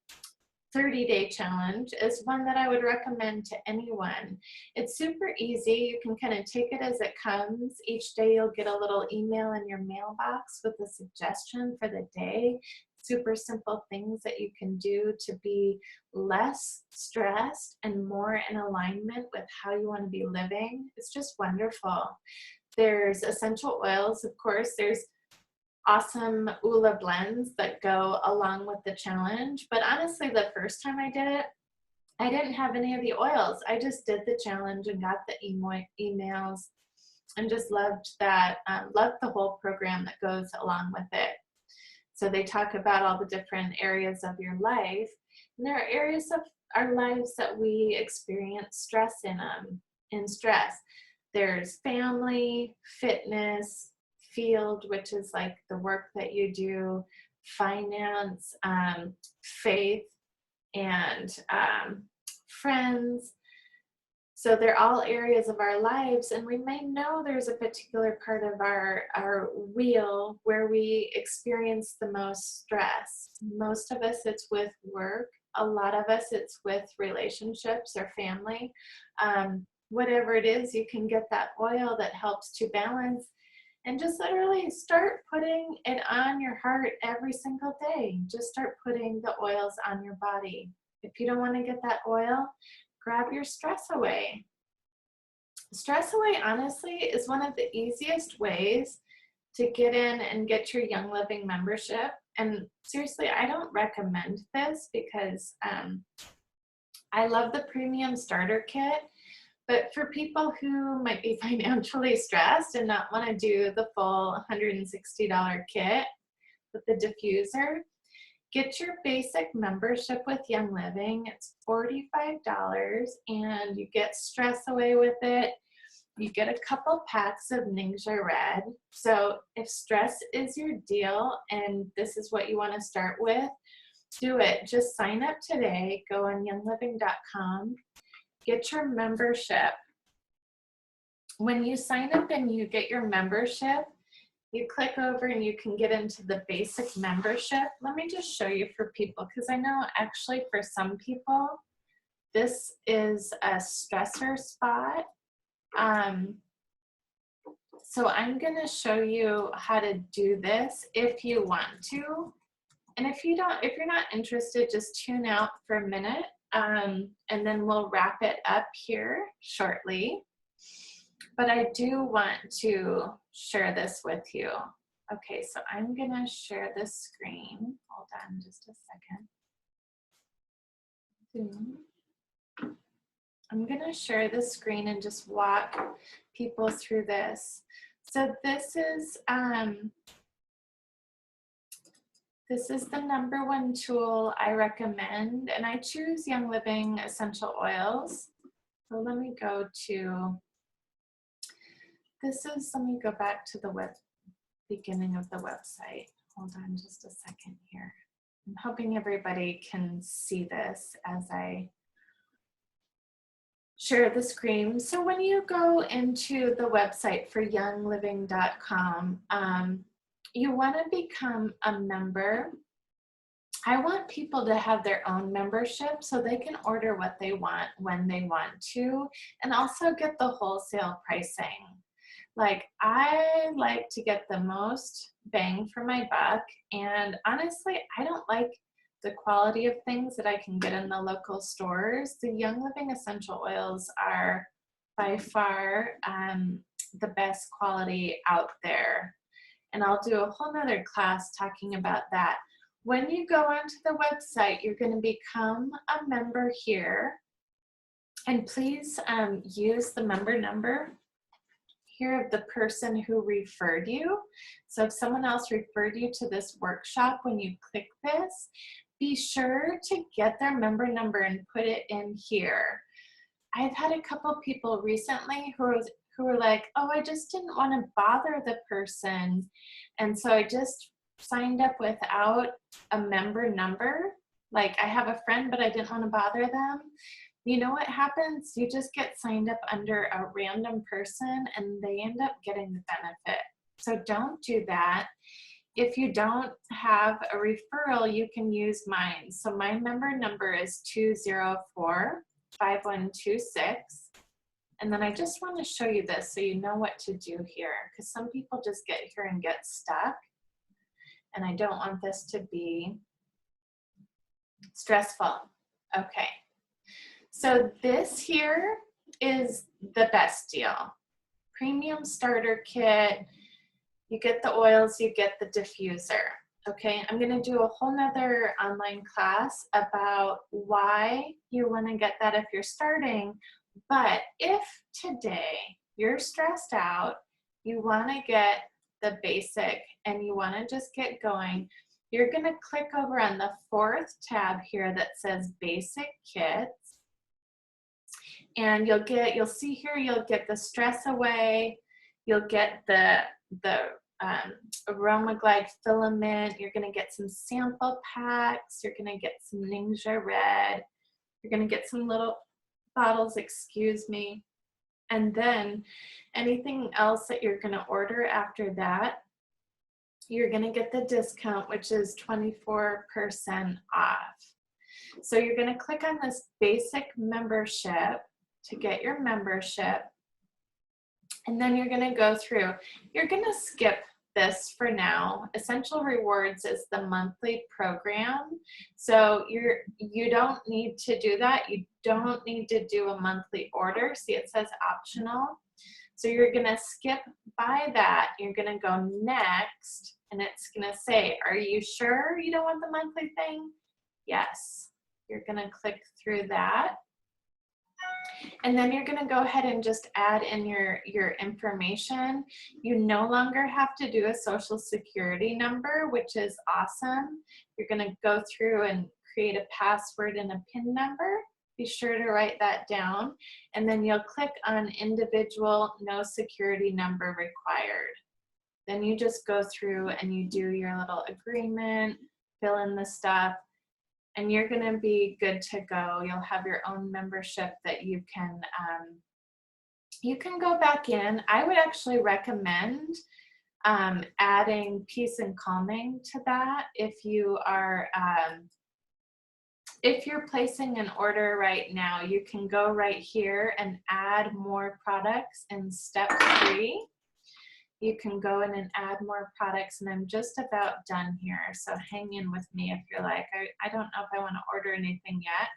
Speaker 1: 30-day challenge is one that I would recommend to anyone. It's super easy. You can kind of take it as it comes. Each day you'll get a little email in your mailbox with a suggestion for the day. Super simple things that you can do to be less stressed and more in alignment with how you want to be living. It's just wonderful. There's essential oils, of course. There's awesome OOLA blends that go along with the challenge. But honestly, the first time I did it, I didn't have any of the oils. I just did the challenge and got the emails and just loved that, loved the whole program that goes along with it. So they talk about all the different areas of your life. And there are areas of our lives that we experience stress in stress. There's family, fitness, field, which is like the work that you do, finance, faith, and friends. So they're all areas of our lives, and we may know there's a particular part of our wheel where we experience the most stress. Most of us, it's with work. A lot of us, it's with relationships or family. Whatever it is, you can get that oil that helps to balance, and just literally start putting it on your heart every single day. Just start putting the oils on your body. If you don't want to get that oil, grab your stress away. Stress away, honestly, is one of the easiest ways to get in and get your Young Living membership. And seriously, I don't recommend this because I love the premium starter kit. But for people who might be financially stressed and not want to do the full $160 kit with the diffuser, get your basic membership with Young Living. It's $45, and you get stress away with it. You get a couple packs of Ningxia Red. So if stress is your deal and this is what you want to start with, do it. Just sign up today. Go on youngliving.com. Get your membership. When you sign up and you get your membership, you click over and you can get into the basic membership. Let me just show you for people, because I know actually for some people, this is a stressor spot. So I'm going to show you how to do this if you want to. And if you're not interested, just tune out for a minute. And then we'll wrap it up here shortly. But I do want to share this with you. Okay, so I'm gonna share this screen. Hold on just a second. I'm gonna share this screen and just walk people through this. So this is the #1 tool I recommend, and I choose Young Living essential oils. So let me go to, let me go back to the beginning of the website. Hold on just a second here. I'm hoping everybody can see this as I share the screen. So when you go into the website for youngliving.com, you want to become a member. I want people to have their own membership so they can order what they want when they want to, and also get the wholesale pricing. Like, I like to get the most bang for my buck, and honestly, I don't like the quality of things that I can get in the local stores. The Young Living essential oils are by far the best quality out there. And I'll do a whole nother class talking about that. When you go onto the website, you're going to become a member here. And please use the member number here of the person who referred you. So if someone else referred you to this workshop, when you click this, be sure to get their member number and put it in here. I've had a couple people recently who were like, oh, I just didn't want to bother the person, and so I just signed up without a member number. Like, I have a friend, but I didn't want to bother them. You know what happens? You just get signed up under a random person and they end up getting the benefit. So don't do that. If you don't have a referral, you can use mine. So my member number is 204-5126. And then I just want to show you this so you know what to do here, because some people just get here and get stuck. And I don't want this to be stressful. Okay. So this here is the best deal. Premium starter kit. You get the oils, you get the diffuser. Okay, I'm going to do a whole nother online class about why you want to get that if you're starting. But if today you're stressed out, you want to get the basic and you want to just get going, you're going to click over on the 4th tab here that says Basic Kits. And you'll see here, you'll get the Stress Away, you'll get the Aroma Glide filament, you're going to get some sample packs, you're going to get some Ningxia Red, you're going to get some little bottles, excuse me, and then anything else that you're going to order after that, you're going to get the discount, which is 24% off. So you're going to click on this basic membership to get your membership, and then you're going to go through. You're going to skip this for now. Essential Rewards is the monthly program, so you don't need to do that. You don't need to do a monthly order. See, it says optional. So you're going to skip by that. You're going to go next, and it's going to say, are you sure you don't want the monthly thing? Yes. You're going to click through that. And then you're going to go ahead and just add in your information. You no longer have to do a social security number, which is awesome. You're going to go through and create a password and a PIN number. Be sure to write that down. And then you'll click on individual, no security number required. Then you just go through and you do your little agreement, fill in the stuff, and you're going to be good to go. You'll have your own membership that you can go back in. I would actually recommend adding Peace and Calming to that if you are if you're placing an order right now. You can go right here and add more products in step 3. You can go in and add more products, and I'm just about done here. So hang in with me if you're like, I don't know if I want to order anything yet.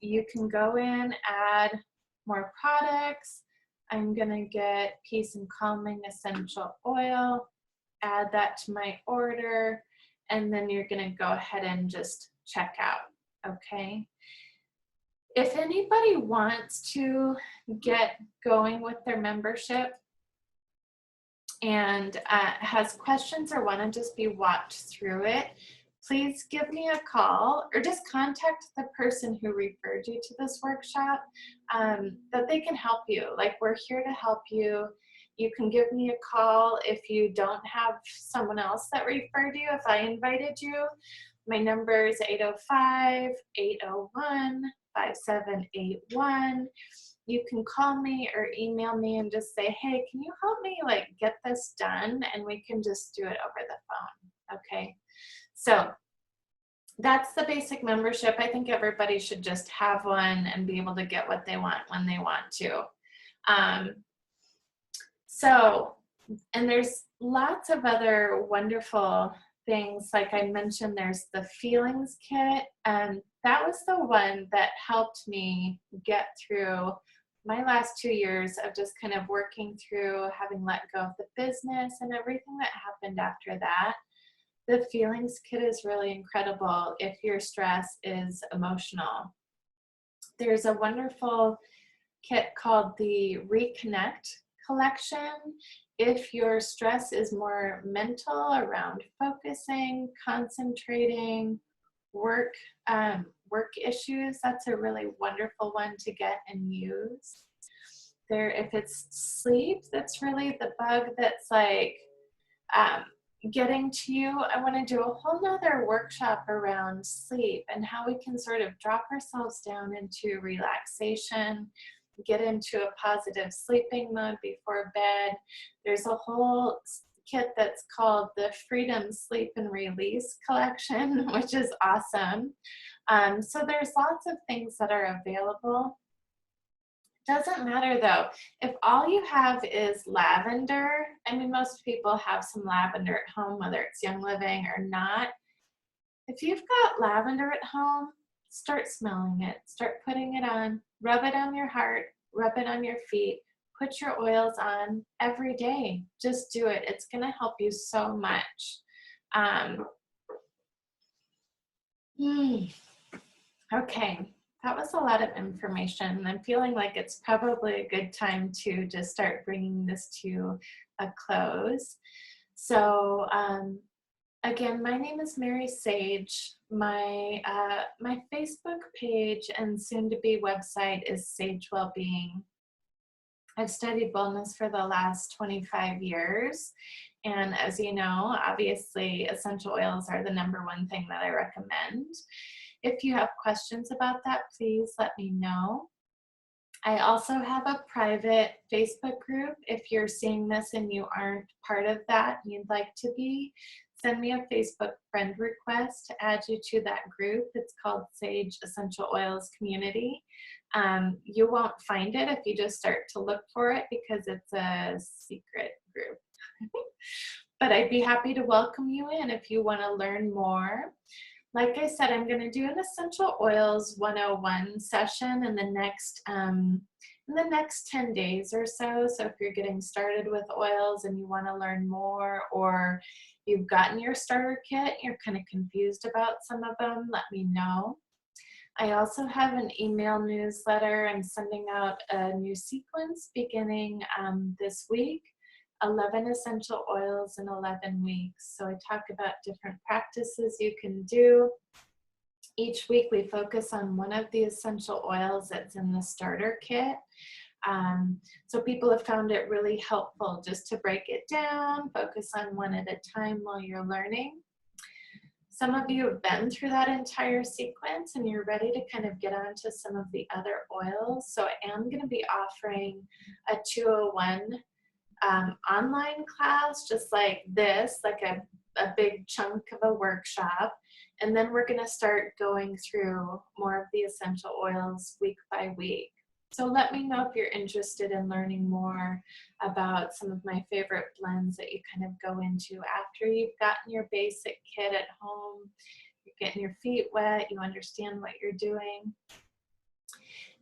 Speaker 1: You can go in, add more products. I'm going to get Peace and Calming Essential Oil, add that to my order, and then you're going to go ahead and just check out, okay? If anybody wants to get going with their membership, and has questions or want to just be walked through it, please give me a call or just contact the person who referred you to this workshop, that they can help you. Like, we're here to help you. You can give me a call if you don't have someone else that referred you. If I invited you, my number is 805-801-5781. You can call me or email me and just say, hey, can you help me like get this done? And we can just do it over the phone. Okay. So that's the basic membership. I think everybody should just have one and be able to get what they want when they want to. And there's lots of other wonderful things. Like I mentioned, there's the feelings kit, and that was the one that helped me get through my last 2 years of just kind of working through having let go of the business and everything that happened after that. The feelings kit is really incredible if your stress is emotional. There's a wonderful kit called the Reconnect collection. If your stress is more mental, around focusing, concentrating, work issues, that's a really wonderful one to get and use. If it's sleep, that's really the bug that's like getting to you. I want to do a whole nother workshop around sleep and how we can sort of drop ourselves down into relaxation, get into a positive sleeping mode before bed. There's a whole kit that's called the Freedom Sleep and Release collection, which is awesome. So there's lots of things that are available. Doesn't matter though, if all you have is lavender, I mean, most people have some lavender at home, whether it's Young Living or not. If you've got lavender at home, start smelling it, start putting it on, rub it on your heart, rub it on your feet, put your oils on every day. Just do it. It's going to help you so much. Okay. That was a lot of information. I'm feeling like it's probably a good time to just start bringing this to a close. So again, my name is Mary Sage. My Facebook page and soon-to-be website is Sage Wellbeing. I've studied wellness for the last 25 years. And as you know, obviously essential oils are the #1 thing that I recommend. If you have questions about that, please let me know. I also have a private Facebook group. If you're seeing this and you aren't part of that and you'd like to be, send me a Facebook friend request to add you to that group. It's called Sage Essential Oils Community. You won't find it if you just start to look for it because it's a secret group. But I'd be happy to welcome you in if you want to learn more. Like I said, I'm going to do an Essential Oils 101 session in the next 10 days or so. So if you're getting started with oils and you want to learn more, or you've gotten your starter kit, you're kind of confused about some of them, let me know. I also have an email newsletter. I'm sending out a new sequence beginning this week. 11 essential oils in 11 weeks. So I talk about different practices you can do. Each week we focus on one of the essential oils that's in the starter kit. So people have found it really helpful just to break it down, focus on one at a time while you're learning. Some of you have been through that entire sequence and you're ready to kind of get on to some of the other oils. So I am going to be offering a 201 online class, just like this, like a big chunk of a workshop. And then we're going to start going through more of the essential oils week by week. So let me know if you're interested in learning more about some of my favorite blends that you kind of go into after you've gotten your basic kit at home, you're getting your feet wet, you understand what you're doing.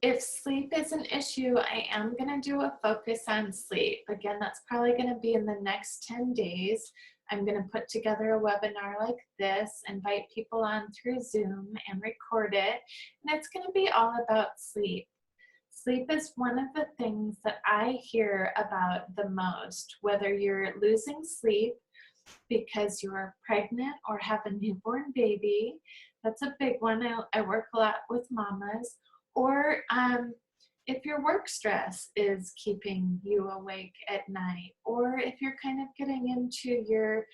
Speaker 1: If sleep is an issue, I am going to do a focus on sleep. Again, that's probably going to be in the next 10 days. I'm going to put together a webinar like this, invite people on through Zoom and record it. And it's going to be all about sleep. Sleep is one of the things that I hear about the most, whether you're losing sleep because you're pregnant or have a newborn baby. That's a big one. I work a lot with mamas. Or if your work stress is keeping you awake at night, or if you're kind of getting into your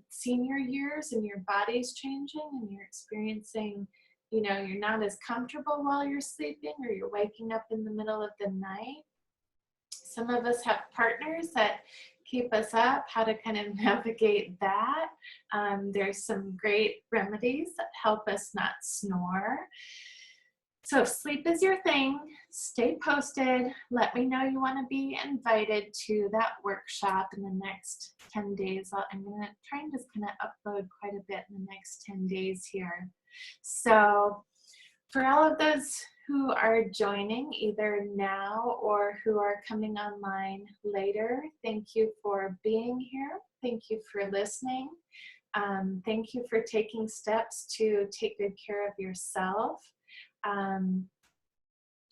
Speaker 1: senior years and your body's changing and you're experiencing, you're not as comfortable while you're sleeping, or you're waking up in the middle of the night. Some of us have partners that keep us up, how to kind of navigate that. There's some great remedies that help us not snore. So if sleep is your thing, stay posted. Let me know you want to be invited to that workshop in the next 10 days. I'm going to try and just kind of upload quite a bit in the next 10 days here. So for all of those who are joining either now or who are coming online later, thank you for being here. Thank you for listening. Thank you for taking steps to take good care of yourself.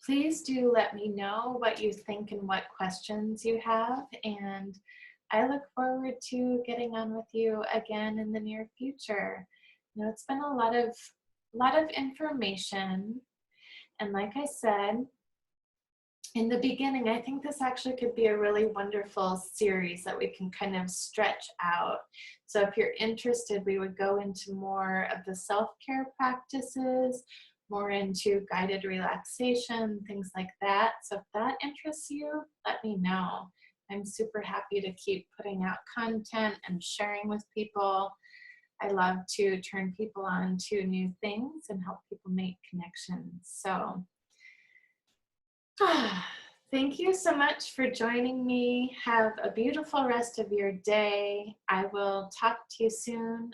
Speaker 1: Please do let me know what you think and what questions you have, and I look forward to getting on with you again in the near future. It's been a lot of information, and like I said in the beginning, I think this actually could be a really wonderful series that we can kind of stretch out. So if you're interested, we would go into more of the self-care practices, more into guided relaxation, things like that. So if that interests you, let me know. I'm super happy to keep putting out content and sharing with people. I love to turn people on to new things and help people make connections. So thank you so much for joining me. Have a beautiful rest of your day. I will talk to you soon.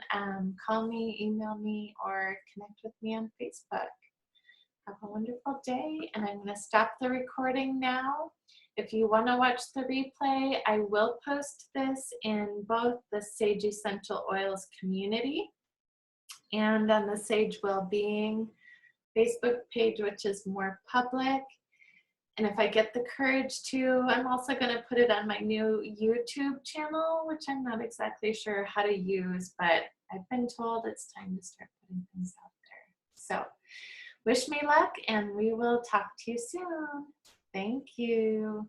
Speaker 1: Call me, email me, or connect with me on Facebook. Have a wonderful day, and I'm going to stop the recording now. If you want to watch the replay, I will post this in both the Sage Essential Oils community and on the Sage Wellbeing Facebook page, which is more public. And if I get the courage to, I'm also going to put it on my new YouTube channel, which I'm not exactly sure how to use, but I've been told it's time to start putting things out there. So wish me luck, and we will talk to you soon. Thank you.